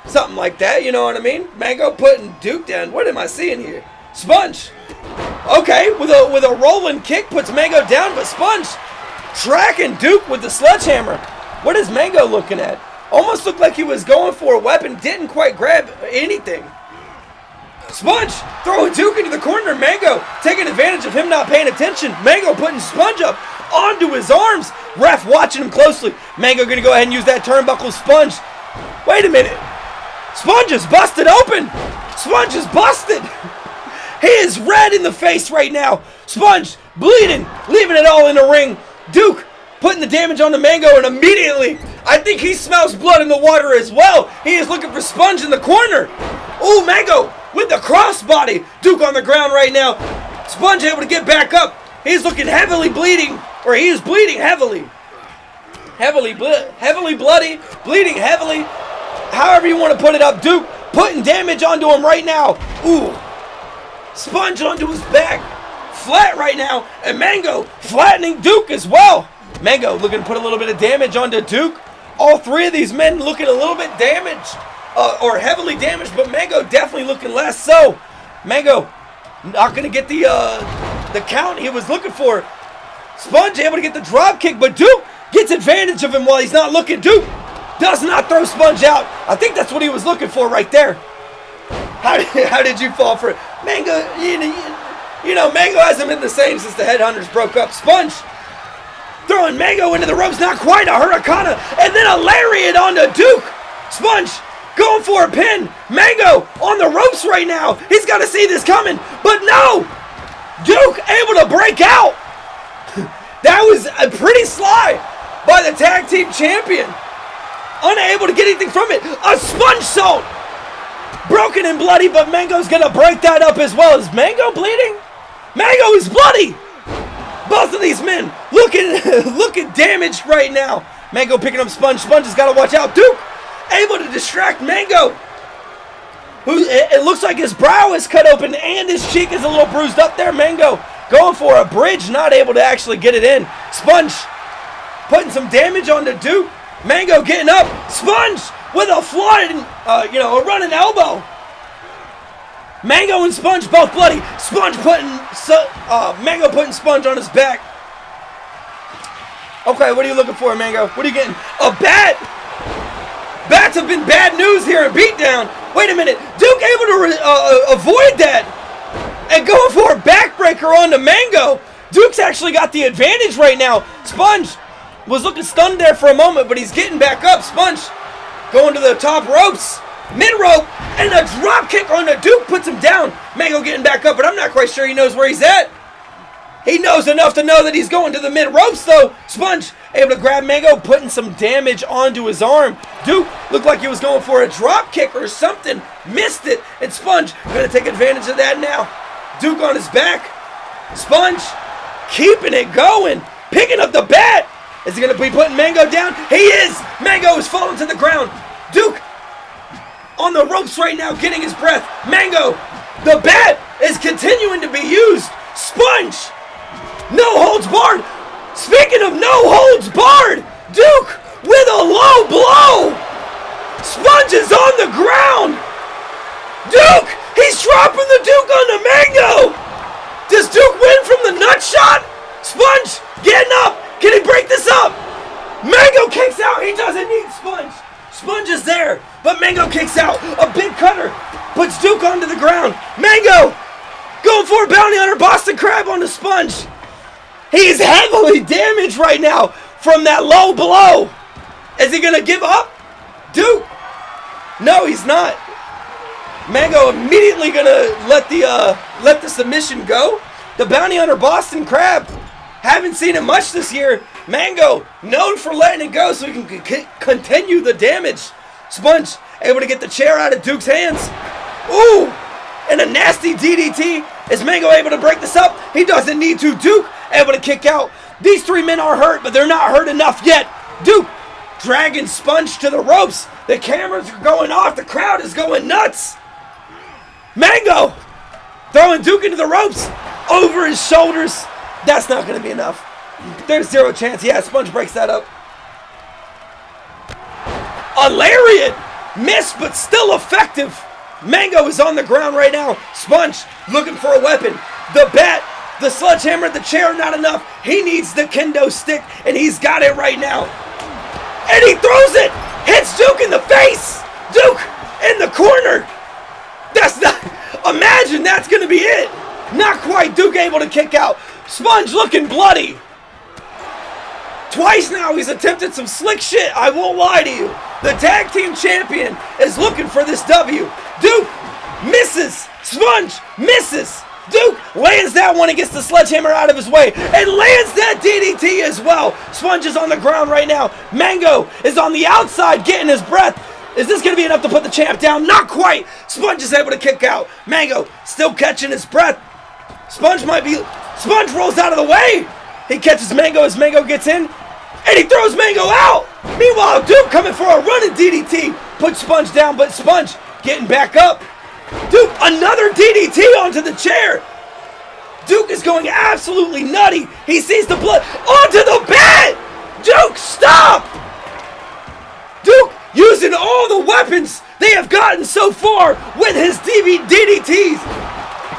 Something like that, you know what I mean? Mango putting Dook down. What am I seeing here? Sponge. Okay, with a rolling kick puts Mango down, but Sponge tracking Dook with the sledgehammer. What is Mango looking at? Almost looked like he was going for a weapon, didn't quite grab anything. Sponge throwing Dook into the corner. Mango taking advantage of him not paying attention. Mango putting Sponge up onto his arms. Ref watching him closely. Mango gonna go ahead and use that turnbuckle. Sponge. Wait a minute. Sponge is busted open. Sponge is busted. He is red in the face right now. Sponge bleeding, leaving it all in the ring. Dook putting the damage on the Mango, and immediately, I think he smells blood in the water as well. He is looking for Sponge in the corner. Oh, Mango with the crossbody. Dook on the ground right now. Sponge able to get back up. He's looking heavily bleeding, or he is bleeding heavily. Heavily bloody, bleeding heavily. However you want to put it up. Dook putting damage onto him right now. Ooh. Sponge onto his back. Flat right now. And Mango flattening Dook as well. Mango looking to put a little bit of damage onto Dook. All three of these men looking a little bit damaged. Or heavily damaged. But Mango definitely looking less so. Mango not going to get the count he was looking for. Sponge able to get the drop kick. But Dook gets advantage of him while he's not looking. Dook does not throw Sponge out. I think that's what he was looking for right there. How did you fall for it? Mango, You know, Mango hasn't been the same since the Headhunters broke up. Sponge throwing Mango into the ropes, not quite a Hurricane, and then a Lariat onto Dook. Sponge going for a pin. Mango on the ropes right now. He's got to see this coming, but no! Dook able to break out. That was a pretty sly by the tag team champion. Unable to get anything from it. A Sponge Salt. Broken and bloody, but Mango's going to break that up as well. Is Mango bleeding? Mango is bloody. Both of these men looking damaged right now. Mango picking up Sponge. Sponge has got to watch out. Dook able to distract Mango. It looks like his brow is cut open and his cheek is a little bruised up there. Mango going for a bridge, not able to actually get it in. Sponge putting some damage onto Dook. Mango getting up. Sponge with a flying, a running elbow. Mango and Sponge both bloody. Mango putting Sponge on his back. Okay, what are you looking for, Mango? What are you getting? A bat? Bats have been bad news here in BeatDown. Wait a minute. Dook able to avoid that and going for a backbreaker onto Mango. Duke's actually got the advantage right now. Sponge was looking stunned there for a moment, but he's getting back up. Sponge going to the top ropes. Mid-rope, and a drop kick on the Dook puts him down. Mango getting back up, but I'm not quite sure he knows where he's at. He knows enough to know that he's going to the mid-ropes, though. Sponge able to grab Mango, putting some damage onto his arm. Dook looked like he was going for a drop kick or something. Missed it, and Sponge going to take advantage of that now. Dook on his back. Sponge keeping it going, picking up the bat. Is he going to be putting Mango down? He is. Mango is falling to the ground. Dook on the ropes right now, getting his breath. Mango, the bat is continuing to be used. Sponge, no holds barred. Speaking of no holds barred, Dook with a low blow. Sponge is on the ground. Dook, he's dropping the Dook on the Mango. Does Dook win from the nut shot? Sponge getting up. Can he break this up? Mango kicks out. He doesn't need Sponge. Sponge is there, but Mango kicks out. A big cutter puts Dook onto the ground. Mango going for a bounty hunter Boston Crab on the Sponge. He's heavily damaged right now from that low blow. Is he going to give up? Dook? No, he's not. Mango immediately going to let the submission go. The bounty hunter Boston Crab, haven't seen it much this year. Mango, known for letting it go so he can continue the damage. Sponge, able to get the chair out of Dook's hands. Ooh, and a nasty DDT. Is Mango able to break this up? He doesn't need to. Dook, able to kick out. These three men are hurt, but they're not hurt enough yet. Dook, dragging Sponge to the ropes. The cameras are going off. The crowd is going nuts. Mango, throwing Dook into the ropes. Over his shoulders. That's not going to be enough. There's zero chance. Yeah, Sponge breaks that up. A lariat! Missed, but still effective. Mango is on the ground right now. Sponge looking for a weapon. The bat, the sledgehammer, the chair, not enough. He needs the kendo stick, and he's got it right now. And he throws it! Hits Dook in the face! Dook in the corner! That's not... Imagine that's going to be it. Not quite. Dook able to kick out. Sponge looking bloody. Twice now he's attempted some slick shit, I won't lie to you. The tag team champion is looking for this W. Dook misses. Sponge misses. Dook lands that one and gets the sledgehammer out of his way and lands that DDT as well. Sponge is on the ground right now. Mango is on the outside getting his breath. Is this going to be enough to put the champ down? Not quite. Sponge is able to kick out. Mango still catching his breath. Sponge rolls out of the way. He catches Mango as Mango gets in, and he throws Mango out. Meanwhile, Dook coming for a running DDT. Puts Sponge down, but Sponge getting back up. Dook, another DDT onto the chair. Dook is going absolutely nutty. He sees the blood. Onto the bat. Dook, stop. Dook using all the weapons they have gotten so far with his DDTs.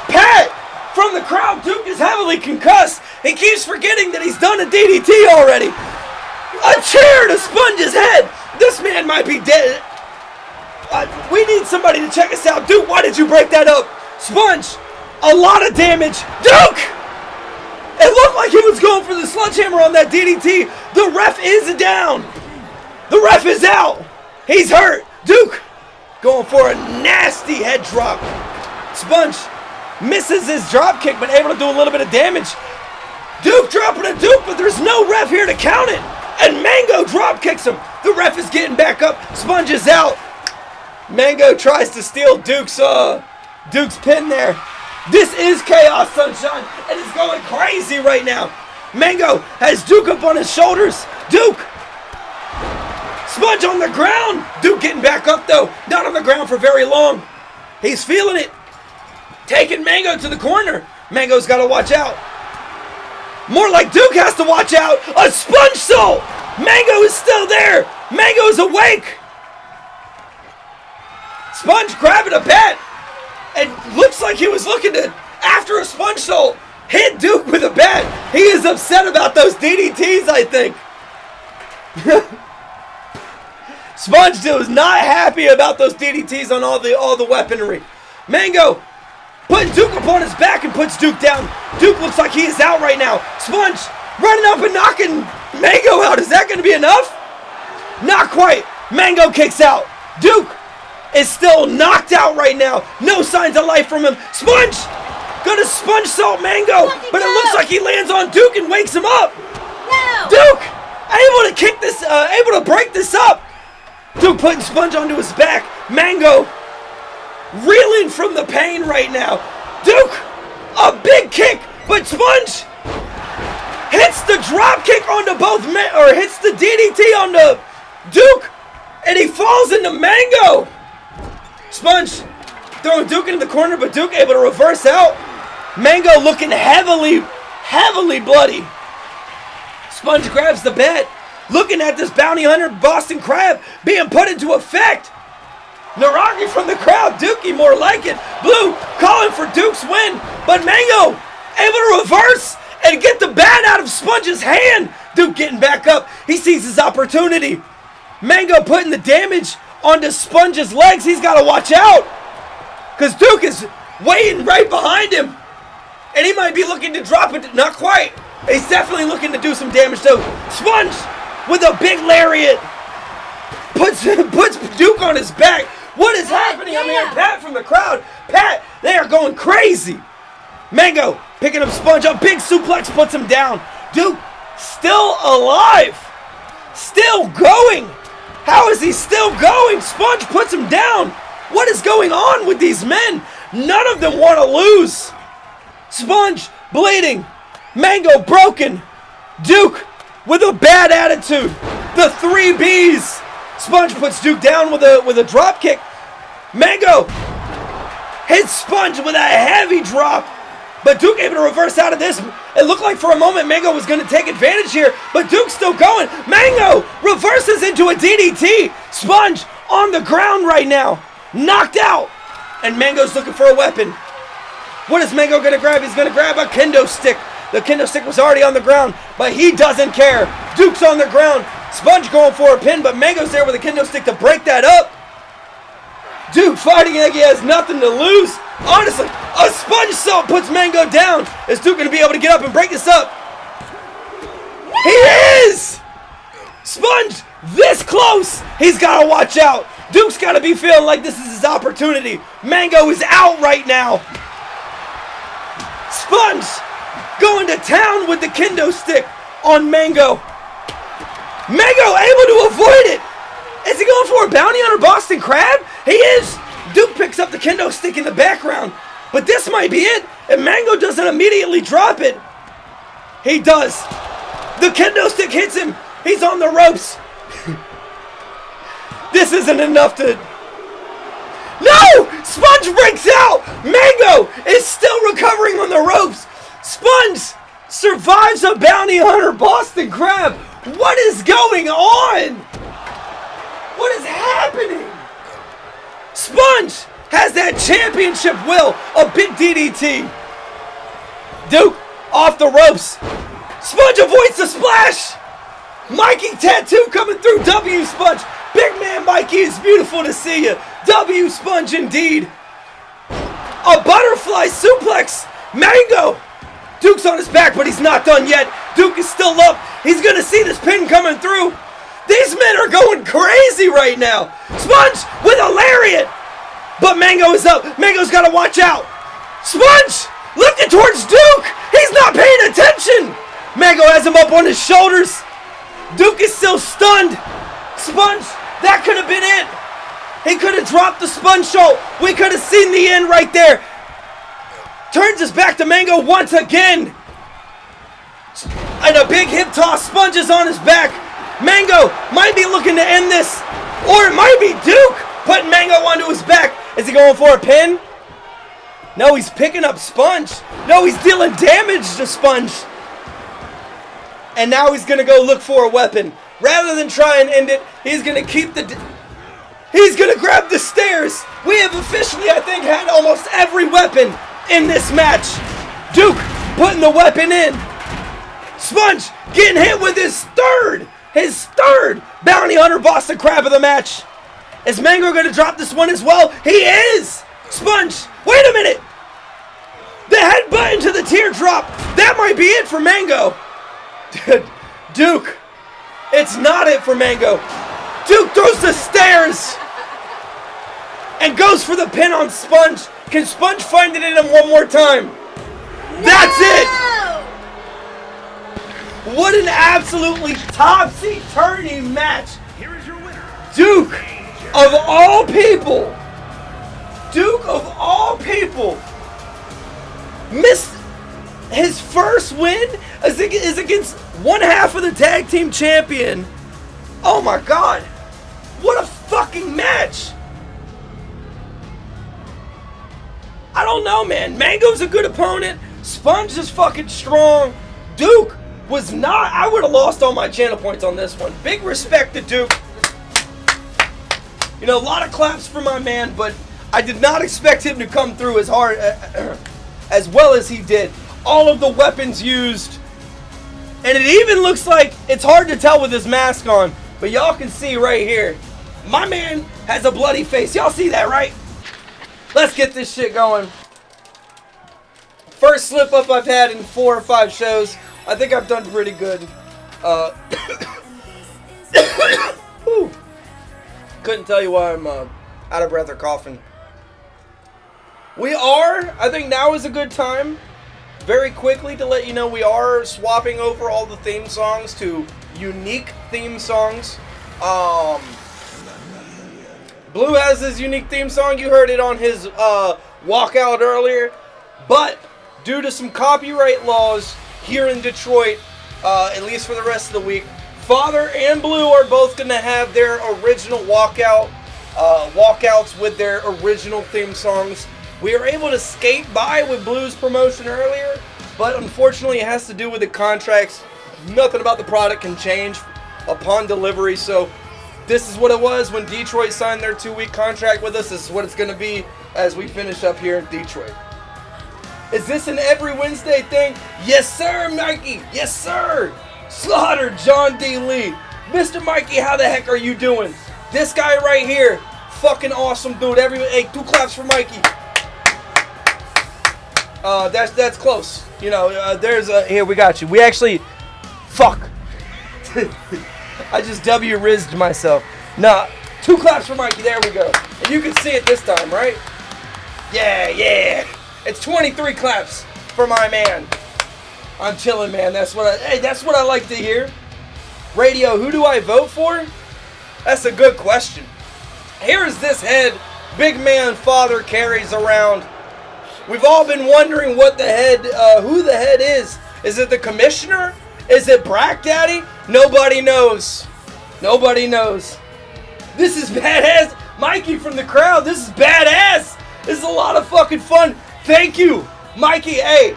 Pat from the crowd. Dook is heavily concussed. He keeps forgetting that he's done a DDT already. A chair to Sponge's head. This man might be dead. We need somebody to check us out. Dook, why did you break that up? Sponge A lot of damage. Dook! It looked like he was going for the sledgehammer on that DDT. The ref is down. The ref is out. He's hurt. Dook going for a nasty head drop. Sponge misses his drop kick, but able to do a little bit of damage. Dook dropping a Dook, but there's no ref here to count it. And Mango drop kicks him. The ref is getting back up. Sponge is out. Mango tries to steal Dook's pin there. This is Chaos Sunshine, and it's going crazy right now. Mango has Dook up on his shoulders. Dook! Sponge on the ground. Dook getting back up though. Not on the ground for very long. He's feeling it. Taking Mango to the corner. Mango's got to watch out. More like Dook has to watch out. A Sponge Soul! Mango is still there. Mango is awake. Sponge grabbing a bat. And looks like he was looking to, after a Sponge Soul, hit Dook with a bat. He is upset about those DDTs, I think. Sponge was not happy about those DDTs on all the weaponry. Mango putting Dook up on his back and puts Dook down. Dook looks like he is out right now. Sponge running up and knocking Mango out. Is that going to be enough? Not quite. Mango kicks out. Dook is still knocked out right now. No signs of life from him. Sponge! Gonna Sponge Salt Mango, but it looks like he lands on Dook and wakes him up. No! Dook! Able to kick this, able to break this up. Dook putting Sponge onto his back. Mango reeling from the pain right now. Dook! A big kick, but Sponge hits the drop kick onto hits the DDT onto Dook, and he falls into Mango. Sponge throwing Dook into the corner, but Dook able to reverse out. Mango looking heavily bloody. Sponge grabs the bat, looking at this bounty hunter Boston Crab being put into effect. Naragi from the crowd, Dookie more like it. Bloo calling for Dook's win, but Mango able to reverse and get the bat out of Sponge's hand. Dook getting back up. He sees his opportunity. Mango putting the damage onto Sponge's legs. He's got to watch out because Dook is waiting right behind him, and he might be looking to drop it. Not quite. He's definitely looking to do some damage though. Sponge with a big lariat puts Dook on his back. What is happening? I'm hearing Pat from the crowd. Pat, they are going crazy. Mango picking up Sponge. A big suplex puts him down. Dook still alive, still going. How is he still going? Sponge puts him down. What is going on with these men? None of them want to lose. Sponge bleeding. Mango broken. Dook with a bad attitude. The 3 Bs. Sponge puts Dook down with a drop kick. Mango hits Sponge with a heavy drop. But Dook able to reverse out of this. It looked like for a moment Mango was going to take advantage here, but Dook's still going. Mango reverses into a DDT. Sponge on the ground right now, knocked out. And Mango's looking for a weapon. What is Mango going to grab? He's going to grab a kendo stick. The kendo stick was already on the ground, but he doesn't care. Dook's on the ground. Sponge going for a pin, but Mango's there with a kendo stick to break that up. Dook fighting like he has nothing to lose. Honestly, a Sponge Salt puts Mango down. Is Dook going to be able to get up and break this up? He is! Sponge this close. He's got to watch out. Dook's got to be feeling like this is his opportunity. Mango is out right now. Sponge going to town with the kendo stick on Mango. Mango able to avoid it. Is he going for a bounty on a Boston Crab? He is. Dook picks up the kendo stick in the background. But this might be it. And Mango doesn't immediately drop it. He does. The kendo stick hits him. He's on the ropes. This isn't enough to... No! Sponge breaks out! Mango is still recovering on the ropes. Sponge survives a bounty hunter Boston Crab. What is going on? What is happening? Sponge has that championship will. A big DDT. Dook off the ropes. Sponge avoids the splash. Mikey Tattoo coming through. W Sponge. Big man Mikey, it's beautiful to see you. W Sponge indeed. A butterfly suplex. Mango. Duke's on his back, but he's not done yet. Duke is still up. He's going to see this pin coming through. These men are going crazy right now. Sponge with a lariat. But Mango is up. Mango's got to watch out. Sponge looking towards Duke. He's not paying attention. Mango has him up on his shoulders. Duke is still stunned. Sponge, that could have been it. He could have dropped the Sponge shot. We could have seen the end right there. Turns his back to Mango once again. And a big hip toss. Sponge is on his back. Mango might be looking to end this. Or it might be Duke putting Mango onto his back. Is he going for a pin? No, he's picking up Sponge. No, he's dealing damage to Sponge. And now he's going to go look for a weapon. Rather than try and end it, he's going to keep the... He's going to grab the stairs. We have officially, I think, had almost every weapon in this match. Duke putting the weapon in. Sponge getting hit with his third bounty hunter Boston Crab of the match. Is Mango going to drop this one as well? He is! Sponge, wait a minute! The headbutt into the teardrop. That might be it for Mango. Duke, it's not it for Mango. Duke throws the stairs and goes for the pin on Sponge. Can Sponge find it in him one more time? That's it! What an absolutely topsy-turvy match. Duke, of all people, missed his first win is against one half of the tag team champion. Oh my God. What a fucking match. I don't know, man. Mango's a good opponent. Sponge is fucking strong. Duke was not. I would have lost all my channel points on this one. Big respect to Duke. You know, a lot of claps for my man, but I did not expect him to come through as hard, as well as he did. All of the weapons used. And it even looks like it's hard to tell with his mask on, but y'all can see right here. My man has a bloody face. Y'all see that, right? Let's get this shit going. First slip up I've had in 4 or 5 shows. I think I've done pretty good. Couldn't tell you why I'm out of breath or coughing. I think now is a good time, very quickly, to let you know we are swapping over all the theme songs to unique theme songs. Blue has his unique theme song. You heard it on his walkout earlier. But due to some copyright laws here in Detroit, at least for the rest of the week, Father and Blue are both going to have their original walkouts with their original theme songs. We were able to skate by with Blue's promotion earlier, but unfortunately it has to do with the contracts. Nothing about the product can change upon delivery, so this is what it was when Detroit signed their 2-week contract with us. This is what it's going to be as we finish up here in Detroit. Is this an every Wednesday thing? Yes, sir, Mikey. Yes, sir. Slaughter John D. Lee. Mr. Mikey, how the heck are you doing? This guy right here, fucking awesome dude. Hey, 2 claps for Mikey. That's close. You know, here, we got you. We actually, fuck. I just W-rizzed myself. Nah, 2 claps for Mikey. There we go. And you can see it this time, right? Yeah. It's 23 claps for my man. I'm chilling, man. That's what I like to hear. Radio, who do I vote for? That's a good question. Here is this head big man Father carries around. We've all been wondering what the head, who the head is. Is it the commissioner? Is it Brak Daddy? Nobody knows. Nobody knows. This is badass. Mikey from the crowd, this is badass. This is a lot of fucking fun. Thank you, Mikey. Hey,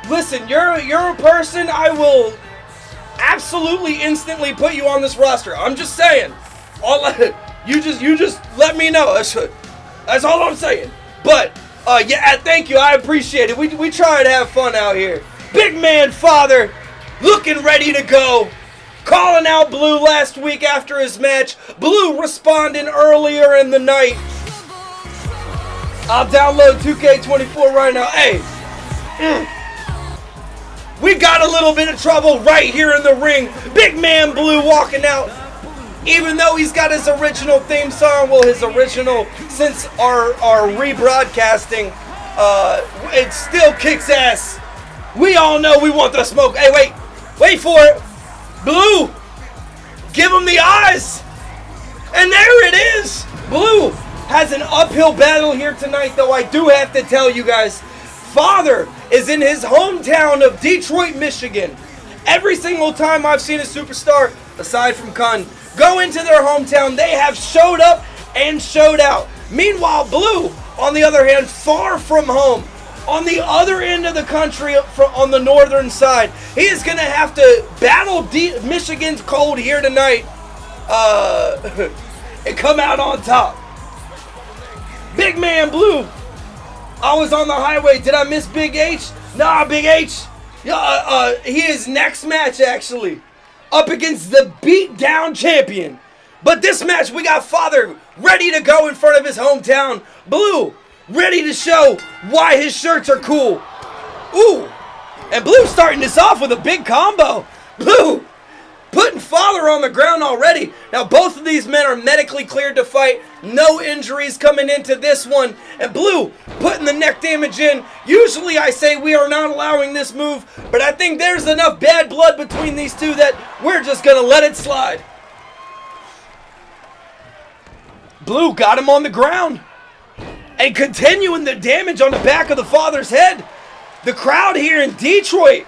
listen, you're a person I will absolutely instantly put you on this roster. I'm just saying. You just let me know. That's all I'm saying. But yeah, thank you. I appreciate it. We try to have fun out here. Big man Father, looking ready to go. Calling out Blue last week after his match. Blue responding earlier in the night. I'll download 2K24 right now. Hey, we got a little bit of trouble right here in the ring. Big man Bloo walking out. Even though he's got his original theme song, well, his original, since our rebroadcasting, it still kicks ass. We all know we want the smoke. Hey, wait for it. Bloo, give him the eyes. And there it is. Bloo has an uphill battle here tonight, though I do have to tell you guys, Father is in his hometown of Detroit, Michigan. Every single time I've seen a superstar, aside from Kunn, go into their hometown, they have showed up and showed out. Meanwhile, Bloo, on the other hand, far from home, on the other end of the country, on the northern side, he is going to have to battle Michigan's cold here tonight and come out on top. Big man Bloo, I was on the highway. Did I miss Big H? Nah, Big H. He is next match, actually, up against the BeatDown champion. But this match, we got Father ready to go in front of his hometown. Bloo, ready to show why his shirts are cool. Ooh, and Bloo starting this off with a big combo. Bloo putting Father on the ground already. Now, both of these men are medically cleared to fight. No injuries coming into this one. And Bloo putting the neck damage in. Usually I say we are not allowing this move, but I think there's enough bad blood between these two that we're just going to let it slide. Bloo got him on the ground and continuing the damage on the back of the Father's head. The crowd here in Detroit,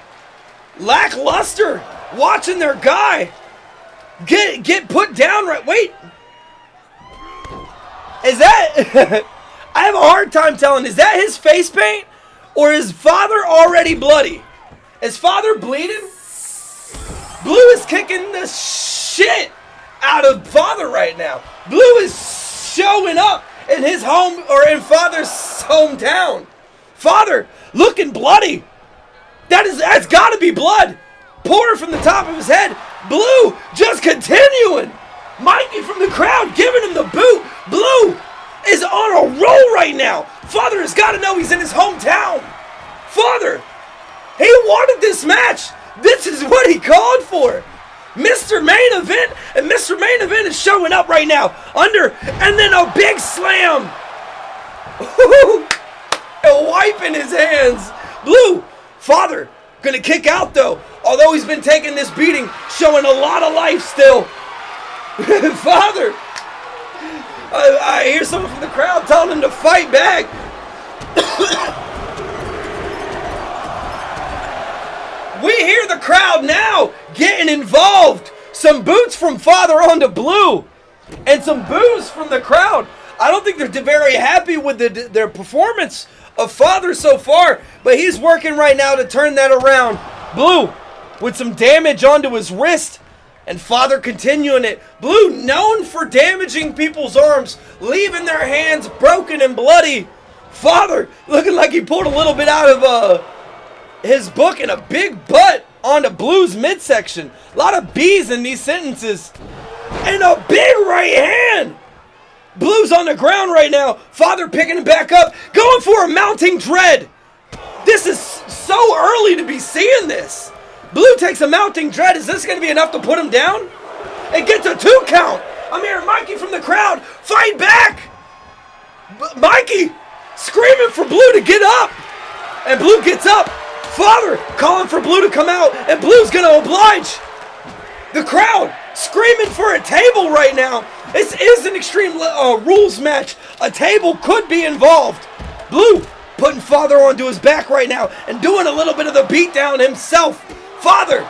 lackluster, watching their guy get put down. Right, wait, is that I have a hard time telling, is that his face paint or is Father already bloody? Is Father bleeding? Bloo is kicking the shit out of Father right now. Bloo is showing up in his home, or in Father's hometown. Father looking bloody. That's got to be blood pouring from the top of his head. Bloo just continuing. Mikey from the crowd giving him the boot. Bloo is on a roll right now. Father has got to know he's in his hometown. Father, he wanted this match. This is what he called for. Mr. Main Event, and Mr. Main Event is showing up right now. And then a big slam. Wiping his hands. Bloo, Father, gonna kick out though. Although he's been taking this beating, showing a lot of life still. Father, I hear someone from the crowd telling him to fight back. We hear the crowd now getting involved. Some boots from Father onto Bloo, and some boos from the crowd. I don't think they're very happy with their performance of Father so far, but he's working right now to turn that around. Bloo with some damage onto his wrist, and Father continuing it. Bloo known for damaging people's arms, leaving their hands broken and bloody. Father looking like he pulled a little bit out of his book, and a big butt onto Bloo's midsection. A lot of B's in these sentences. And a big right hand. Bloo's on the ground right now. Father picking him back up, going for a mounting dread. This is so early to be seeing this. Bloo takes a mounting dread. Is this going to be enough to put him down? And gets a 2 count. I'm hearing Mikey from the crowd. Fight back. Mikey screaming for Bloo to get up. And Bloo gets up. Father calling for Bloo to come out, and Bloo's going to oblige. The crowd screaming for a table right now. This is an Extreme Rules match. A table could be involved. Bloo putting Father onto his back right now and doing a little bit of the beatdown himself. Father,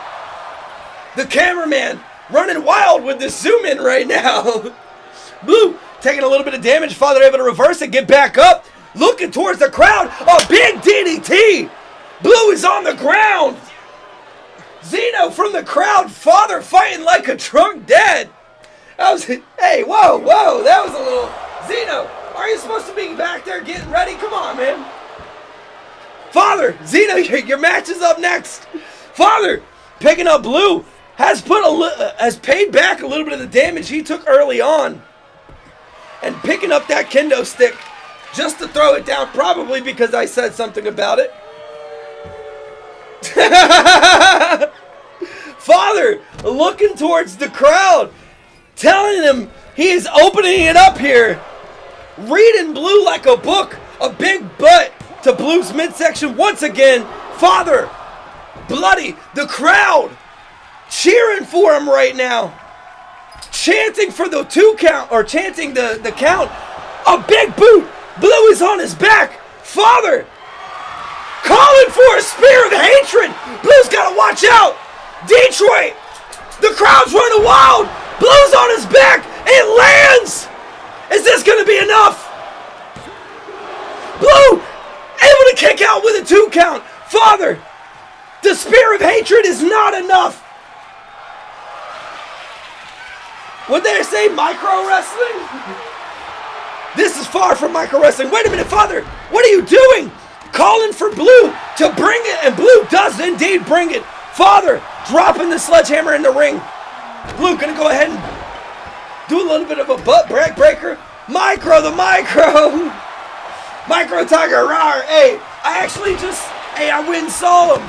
the cameraman, running wild with the zoom in right now. Bloo taking a little bit of damage. Father able to reverse it, get back up. Looking towards the crowd. A big DDT. Bloo is on the ground. Xeno from the crowd. Father fighting like a drunk dad. Hey, whoa, that was a little... Xeno, are you supposed to be back there getting ready? Come on, man. Father, Xeno, your match is up next. Father, picking up Bloo, has paid back a little bit of the damage he took early on. And picking up that kendo stick. just to throw it down, probably because I said something about it. Father looking towards the crowd, telling him he is opening it up here. Reading Blue like a book. A big butt to Blue's midsection once again. Father, bloody, the crowd cheering for him right now. Chanting for the 2 count, or chanting the count. A big boot. Blue is on his back. Father calling for a spear of hatred. Blue's got to watch out. Detroit, the crowd's running wild. Blue's on his back. It lands. Is this going to be enough? Blue able to kick out with a 2 count. Father, the spear of hatred is not enough. Would they say micro wrestling? This is far from micro wrestling. Wait a minute, Father. What are you doing? Calling for Blue to bring it, and Blue does indeed bring it. Father dropping the sledgehammer in the ring. Blue gonna go ahead and do a little bit of a butt breaker. Micro, the micro. Micro Tiger, rawr. Hey, I went and saw them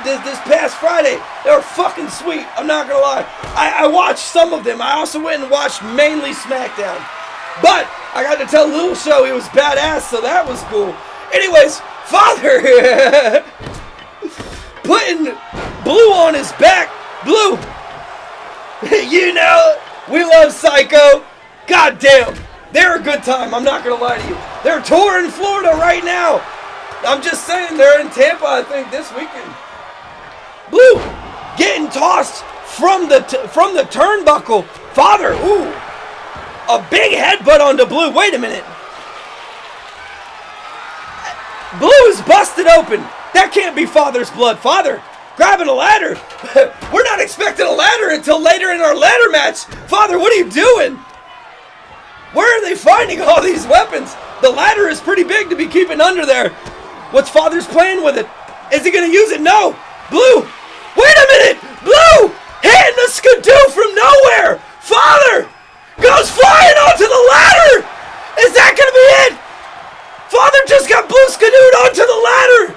this past Friday. They were fucking sweet. I'm not gonna lie. I watched some of them. I also went and watched mainly SmackDown. But I got to tell Little Show he was badass, so that was cool. Anyways, Father putting Blue on his back. Blue, you know, we love Seiko. God damn, they're a good time. I'm not going to lie to you. They're touring Florida right now. I'm just saying, they're in Tampa, I think, this weekend. Blue getting tossed from the turnbuckle. Father, ooh, a big headbutt onto Blue. Wait a minute. Blue is busted open. That can't be Father's blood. Father grabbing a ladder. We're not expecting a ladder until later in our ladder match. Father, what are you doing? Where are they finding all these weapons? The ladder is pretty big to be keeping under there. What's Father's plan with it? Is he going to use it? No. Blue. Wait a minute. Blue hitting the skidoo from nowhere. Father goes flying onto the ladder. Is that going to be it? Father just got Blue skidooed onto the ladder.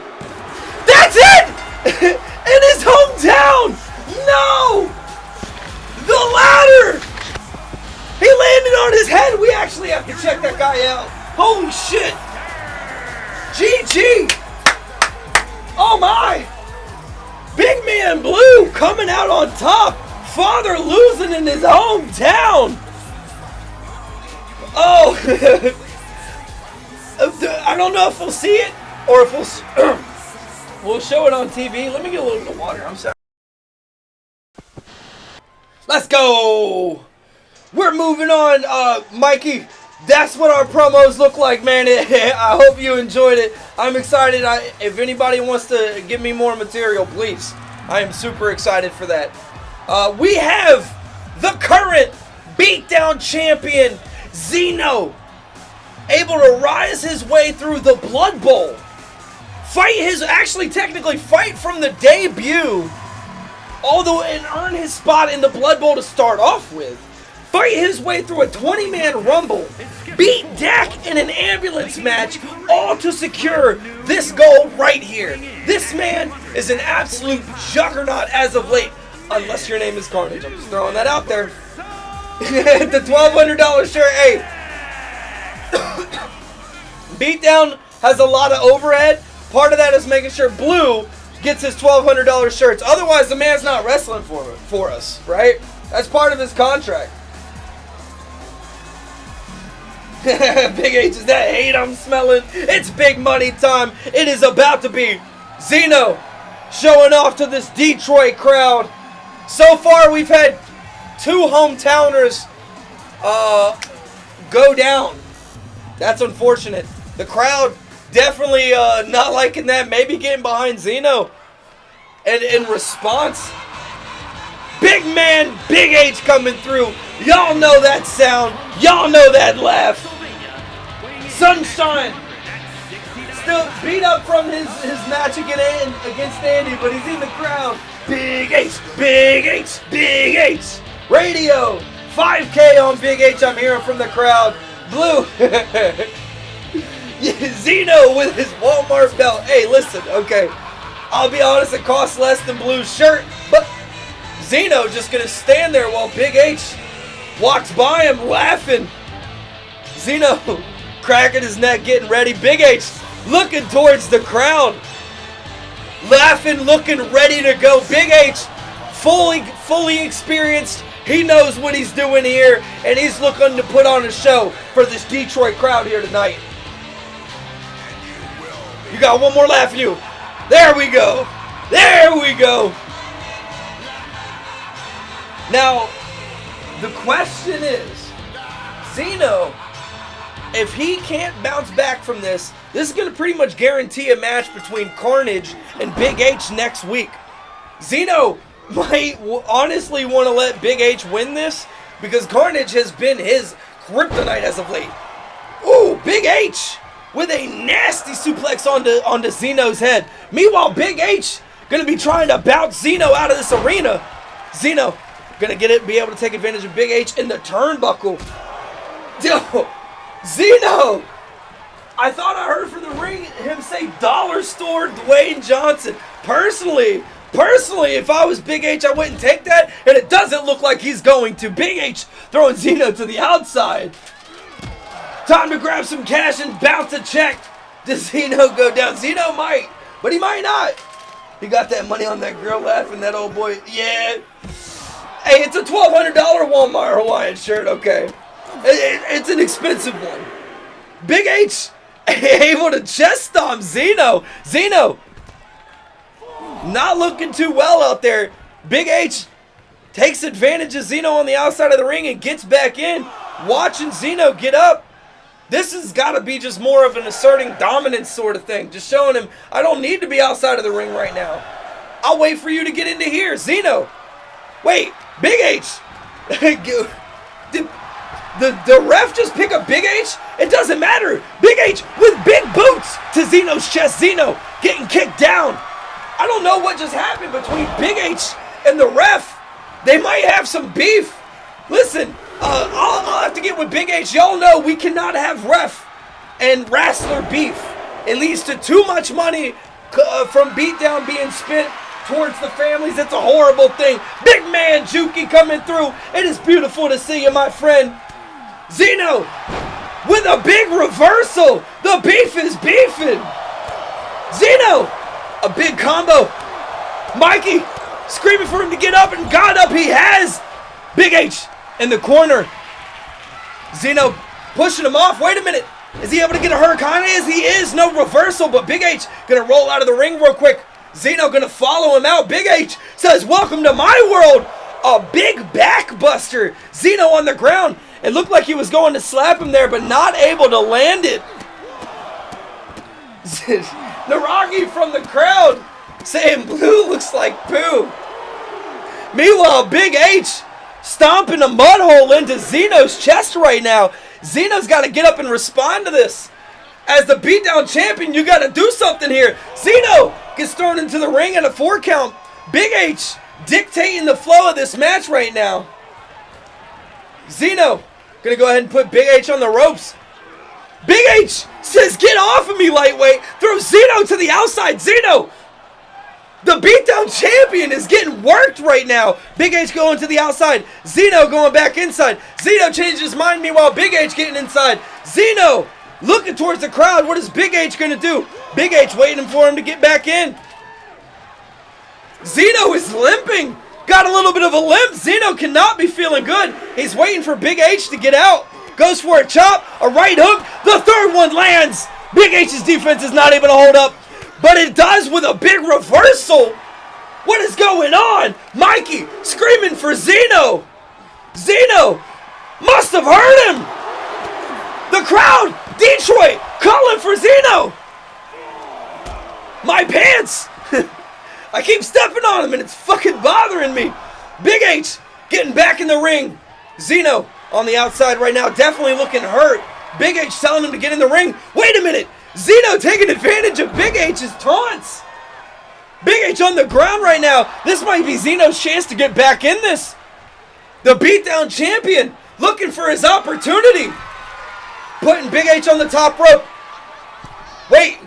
That's it. In his hometown. No. The ladder. He landed on his head. We actually have to check that guy out. Holy shit. GG. Oh my. Big man Blue coming out on top. Father losing in his hometown. Oh. I don't know if we'll see it or if we'll show it on TV. Let me get a little bit of water. I'm sorry. Let's go. We're moving on, Mikey. That's what our promos look like, man. I hope you enjoyed it. I'm excited. If anybody wants to give me more material, please. I am super excited for that. We have the current BeatDown champion, Xeno, able to rise his way through the Blood Bowl. Technically fight from the debut, although and earn his spot in the Blood Bowl to start off with. Fight his way through a 20-man rumble, beat Dak in an ambulance match, all to secure this goal right here. This man is an absolute juggernaut as of late, unless your name is Carnage. I'm just throwing that out there. The $1,200 shirt, hey. BeatDown has a lot of overhead. Part of that is making sure Blue gets his $1,200 shirts. Otherwise, the man's not wrestling for us, right? That's part of his contract. Big H, is that hate I'm smelling? It's big money time. It is about to be Xeno showing off to this Detroit crowd. So far, we've had 2 hometowners go down. That's unfortunate. The crowd definitely not liking that. Maybe getting behind Xeno. And in response, big man, Big H coming through. Y'all know that sound. Y'all know that laugh. Sunshine still beat up from his match against Andi, but he's in the crowd. Big H, Big H, Big H. Radio, 5K on Big H. I'm hearing from the crowd. Blue, Xeno with his Walmart belt. Hey, listen, okay. I'll be honest, it costs less than Blue's shirt, but Xeno just gonna stand there while Big H walks by him laughing. Xeno cracking his neck, getting ready. Big H looking towards the crowd. Laughing, looking ready to go. Big H fully experienced. He knows what he's doing here, and he's looking to put on a show for this Detroit crowd here tonight. You got one more laugh in you. There we go. There we go. Now, the question is, Xeno, if he can't bounce back from this, this is going to pretty much guarantee a match between Carnage and Big H next week. Xeno might honestly want to let Big H win this because Carnage has been his kryptonite as of late. Ooh, Big H with a nasty suplex onto Xeno's head. Meanwhile, Big H going to be trying to bounce Xeno out of this arena. Xeno going to be able to take advantage of Big H in the turnbuckle. Xeno! I thought I heard from the ring him say dollar store Dwayne Johnson. Personally, if I was Big H, I wouldn't take that, and it doesn't look like he's going to. Big H throwing Xeno to the outside. Time to grab some cash and bounce a check. Does Xeno go down? Xeno might, but he might not. He got that money on that girl laughing, that old boy. Yeah. Hey, it's a $1,200 Walmart Hawaiian shirt, okay. It's an expensive one. Big H able to chest stomp Xeno. Xeno not looking too well out there. Big H takes advantage of Xeno on the outside of the ring and gets back in. Watching Xeno get up. This has got to be just more of an asserting dominance sort of thing. Just showing him, I don't need to be outside of the ring right now. I'll wait for you to get into here. Xeno. Wait, Big H. Did the ref just pick up Big H? It doesn't matter. Big H with big boots to Xeno's chest. Xeno getting kicked down. I don't know what just happened between Big H and the ref. They might have some beef. Listen, I'll have to get with Big H. Y'all know we cannot have ref and wrestler beef. It leads to too much money from BeatDown being spent towards the families. It's a horrible thing. Big man Juki coming through. It is beautiful to see you, my friend. Xeno with a big reversal. The beef is beefing. Xeno, a big combo. Mikey screaming for him to get up, and got up he has. Big H in the corner. Xeno pushing him off. Wait a minute. Is he able to get a Hurricane? He is. No reversal, but Big H going to roll out of the ring real quick. Xeno going to follow him out. Big H says, welcome to my world. A big backbuster. Xeno on the ground. It looked like he was going to slap him there, but not able to land it. Naragi from the crowd saying Blue looks like poo. Meanwhile, Big H stomping a mud hole into Xeno's chest right now. Xeno's got to get up and respond to this. As the BeatDown champion, you got to do something here. Xeno gets thrown into the ring at a 4 count. Big H dictating the flow of this match right now. Xeno gonna go ahead and put Big H on the ropes. Big H says, get off of me, lightweight. Throw Xeno to the outside. Xeno, the BeatDown champion, is getting worked right now. Big H going to the outside. Xeno going back inside. Xeno changes his mind. Meanwhile, Big H getting inside. Xeno looking towards the crowd. What is Big H gonna do? Big H waiting for him to get back in. Xeno is limping. Got a little bit of a limp. Xeno cannot be feeling good. He's waiting for Big H to get out. Goes for a chop, a right hook. The third one lands. Big H's defense is not able to hold up, but it does with a big reversal. What is going on? Mikey screaming for Xeno. Xeno must have heard him. The crowd, Detroit, calling for Xeno. My pants. I keep stepping on him and it's fucking bothering me. Big H getting back in the ring. Xeno on the outside right now, definitely looking hurt. Big H telling him to get in the ring. Wait a minute. Xeno taking advantage of Big H's taunts. Big H on the ground right now. This might be Xeno's chance to get back in this. The BeatDown champion looking for his opportunity. Putting Big H on the top rope. Wait!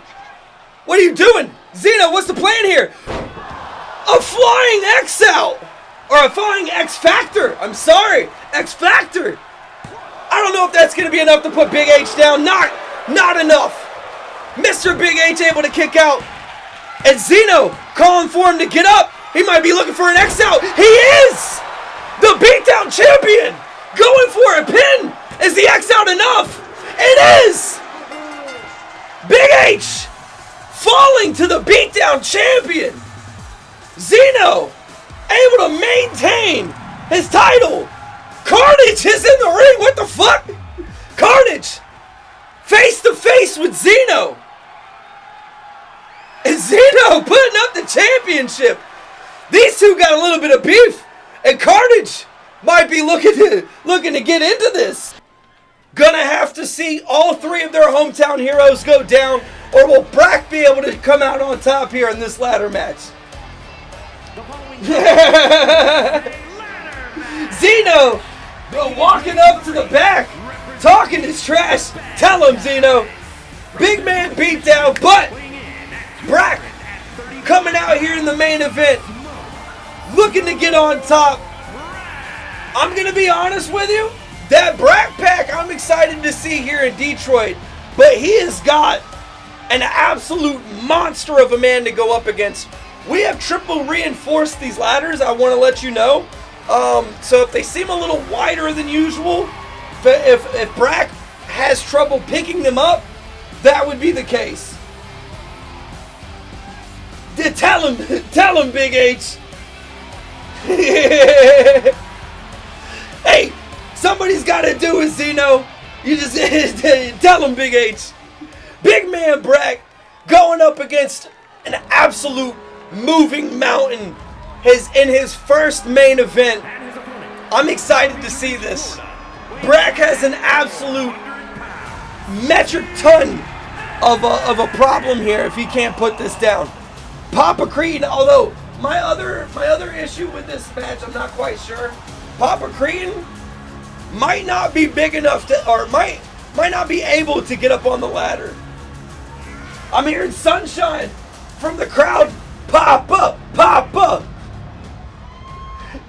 What are you doing? Xeno, what's the plan here? A flying X out! Or a flying X Factor! I'm sorry! X Factor! I don't know if that's gonna be enough to put Big H down. Not enough! Mr. Big H able to kick out. And Xeno calling for him to get up. He might be looking for an X out. He is! The beatdown champion! Going for a pin! Is the X out enough? It is! Big H falling to the beatdown champion. Xeno able to maintain his title. Carnage is in the ring. What the fuck? Carnage face to face with Xeno. And Xeno putting up the championship. These two got a little bit of beef, and Carnage might be looking to get into this. Gonna have to see all three of their hometown heroes go down, or will Brak be able to come out on top here in this ladder match? Zeno walking up to the back, talking his trash. Tell him, Zeno. Big man beat down, but Brak coming out here in the main event, looking to get on top. I'm going to be honest with you, that Brak pack I'm excited to see here in Detroit, but he has got an absolute monster of a man to go up against. We have triple reinforced these ladders, I want to let you know. So if they seem a little wider than usual, if Brak has trouble picking them up, that would be the case. Tell him, Big H. Hey, somebody's got to do it, Xeno. You just tell him, Big H. Big man Brak going up against an absolute moving mountain in his first main event. I'm excited to see this. Brak has an absolute metric ton of a problem here if he can't put this down. Papa Cretin, although my other issue with this match, I'm not quite sure. Papa Cretin might not be big enough to, or might not be able to get up on the ladder. I'm hearing sunshine from the crowd. Papa, Papa.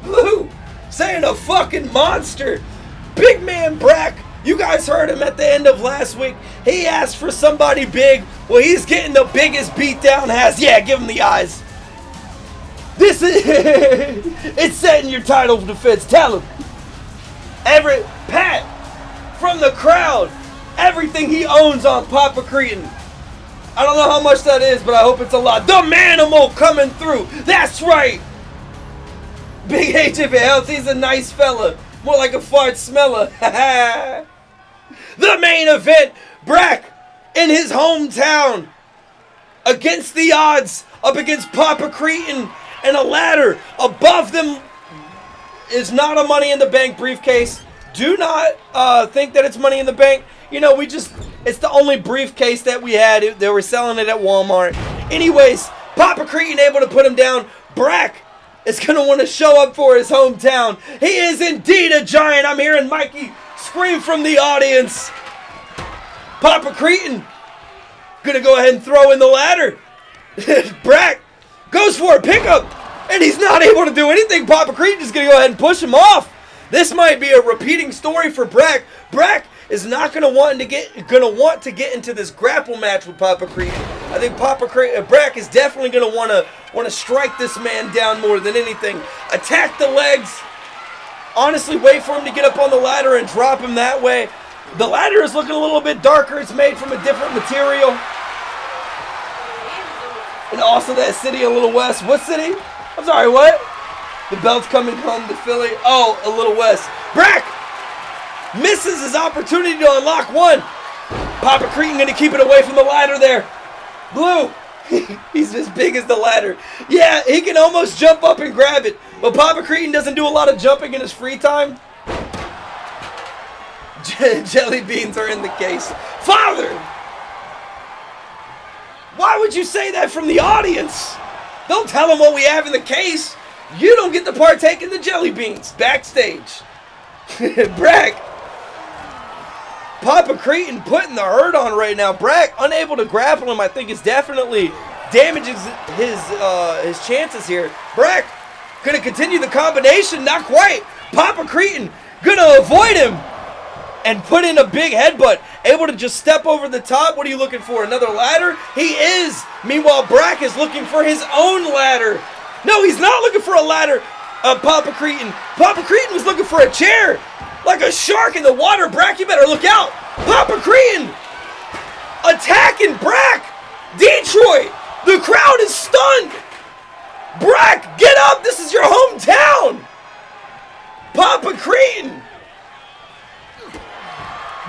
Bloo saying a fucking monster. Big man Brak, you guys heard him at the end of last week. He asked for somebody big. Well, he's getting the biggest beatdown has. Yeah, give him the eyes. This is it's setting your title defense. Tell him. Every pat from the crowd, everything he owns on Papa Cretin. I don't know how much that is, but I hope it's a lot. The Manimal coming through. That's right. Big H, if it helps, he's a nice fella. More like a fart smeller. The main event, Brak in his hometown. Against the odds, up against Papa Cretin, and a ladder above them is not a Money in the Bank briefcase. Do not think that it's Money in the Bank. You know, it's the only briefcase that we had. They were selling it at Walmart. Anyways, Papa Cretin able to put him down. Brak is going to want to show up for his hometown. He is indeed a giant. I'm hearing Mikey scream from the audience. Papa Cretin going to go ahead and throw in the ladder. Brak goes for a pickup, and he's not able to do anything. Papa Cretin is going to go ahead and push him off. This might be a repeating story for Brak. Brak is not going to want to get into this grapple match with Papa Cretin. I think Brak is definitely going to want to strike this man down more than anything. Attack the legs. Honestly, wait for him to get up on the ladder and drop him that way. The ladder is looking a little bit darker. It's made from a different material. And also that city a little west. What city? I'm sorry, what? The belt's coming home to Philly. Oh, a little west. Brak misses his opportunity to unlock one. Papa Cretin going to keep it away from the ladder there. Bloo, he's as big as the ladder. Yeah, he can almost jump up and grab it. But Papa Cretin doesn't do a lot of jumping in his free time. Jelly beans are in the case. Father! Why would you say that from the audience? Don't tell them what we have in the case. You don't get to partake in the jelly beans backstage. Brak Papa Cretin putting the hurt on right now. Brak unable to grapple him, I think, is definitely damages his chances here. Brak gonna continue the combination, not quite. Papa Cretin gonna avoid him and put in a big headbutt. Able to just step over the top. What are you looking for? Another ladder? He is. Meanwhile, Brak is looking for his own ladder. No, he's not looking for a ladder. Papa Cretin. Papa Cretin was looking for a chair. Like a shark in the water. Brak, you better look out. Papa Cretin attacking Brak. Detroit. The crowd is stunned. Brak, get up. This is your hometown. Papa Cretin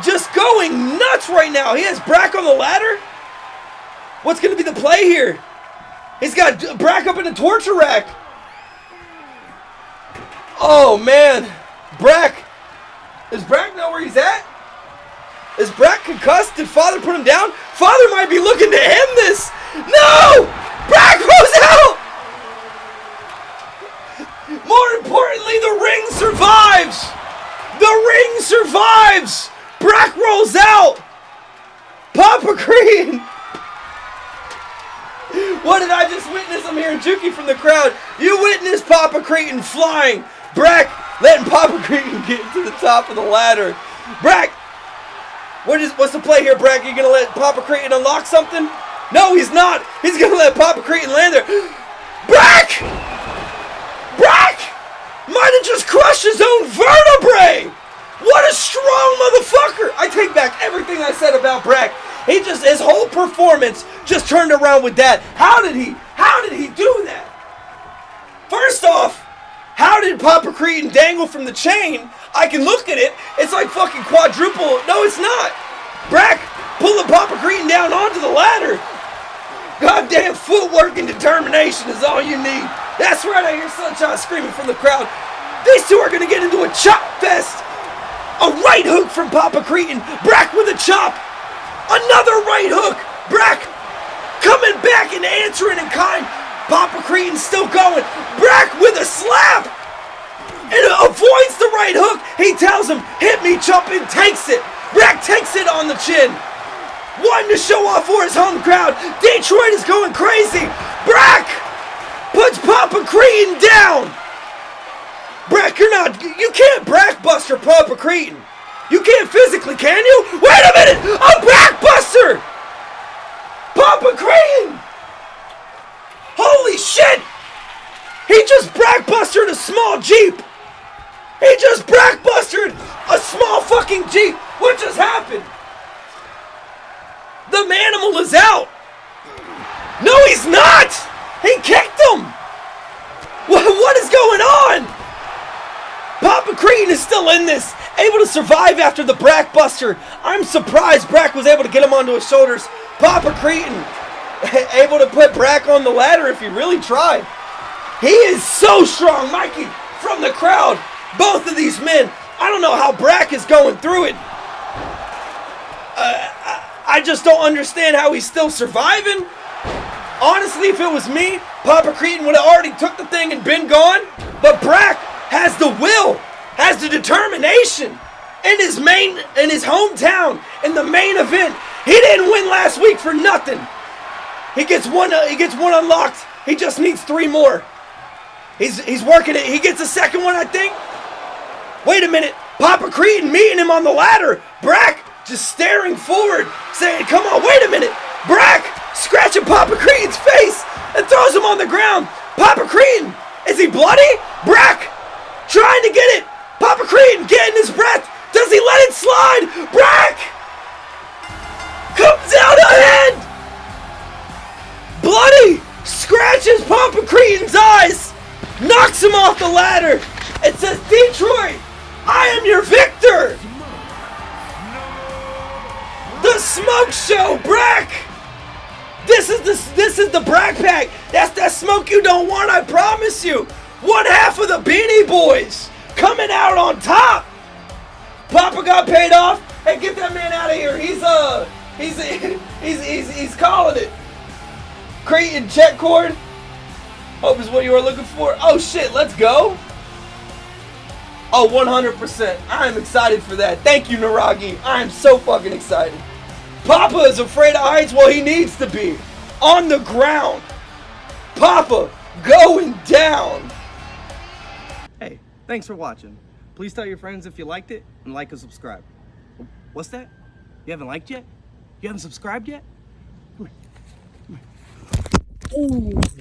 just going nuts right now. He has Brak on the ladder. What's going to be the play here? He's got Brak up in a torture rack. Oh, man. Brak. Does Brak know where he's at? Is Brak concussed? Did Father put him down? Father might be looking to end this. No! Brak goes out! More importantly, the ring survives! The ring survives! Brak rolls out! Papa Cretin! What did I just witness? I'm hearing Juki from the crowd. You witnessed Papa Cretin flying. Brak letting Papa Cretin get to the top of the ladder. Brak! What's the play here, Brak? Are you going to let Papa Cretin unlock something? No, he's not. He's going to let Papa Cretin land there. Brak! Brak! Might have just crushed his own vertebrae! What a strong motherfucker! I take back everything I said about Brak. His whole performance just turned around with that. How did he do that? First off, how did Papa Cretin dangle from the chain? I can look at it. It's like fucking quadruple. No, it's not. Brak pulling Papa Cretin down onto the ladder. Goddamn footwork and determination is all you need. That's right, I hear Sunshine screaming from the crowd. These two are going to get into a chop fest. A right hook from Papa Cretin. Brak with a chop. Another right hook. Brak coming back and answering in kind. Papa Cretin still going. Brak with a slap. And avoids the right hook. He tells him, hit me, chump, and takes it. Brak takes it on the chin. Wanting to show off for his home crowd. Detroit is going crazy. Brak puts Papa Cretin down. Brak, you can't Brak buster Papa Cretin. You can't physically, can you? Wait a minute, a Brak buster. Papa Cretin. Holy shit. He just Brak bustered a small Jeep. He just Brak bustered a small fucking Jeep. What just happened? The manimal is out. No, he's not. He kicked him. What is going on? Papa Cretin is still in this. Able to survive after the Brak buster. I'm surprised Brak was able to get him onto his shoulders. Papa Cretin able to put Brak on the ladder if he really tried. He is so strong, Mikey, from the crowd. Both of these men. I don't know how Brak is going through it. I just don't understand how he's still surviving. Honestly, if it was me, Papa Cretin would have already took the thing and been gone. But Brak has the will, has the determination in his hometown, in the main event. He didn't win last week for nothing. He gets one unlocked. He just needs 3 more. He's working it. He gets a second one, I think. Wait a minute. Papa Cretin meeting him on the ladder. Brak just staring forward, saying, come on, wait a minute. Brak scratching Papa Cretin's face and throws him on the ground. Papa Cretin, is he bloody? Brak trying to get it. Papa Cretin getting his breath. Does he let it slide? Brak comes out ahead. Bloody scratches Papa Cretin's eyes. Knocks him off the ladder. It says, Detroit, I am your victor. The smoke show, Brak. This is the Brak pack. That's that smoke you don't want, I promise you. One half of the Beanie Boys coming out on top. Papa got paid off. Hey, get that man out of here. He's calling it. Cretin check cord. Hope is what you were looking for. Oh shit, let's go. Oh, 100%. I am excited for that. Thank you, Naragi. I am so fucking excited. Papa is afraid of heights. Well, he needs to be. On the ground. Papa going down. Hey, thanks for watching. Please tell your friends if you liked it and like and subscribe. What's that? You haven't liked yet? You haven't subscribed yet? Come here. Come here. Ooh.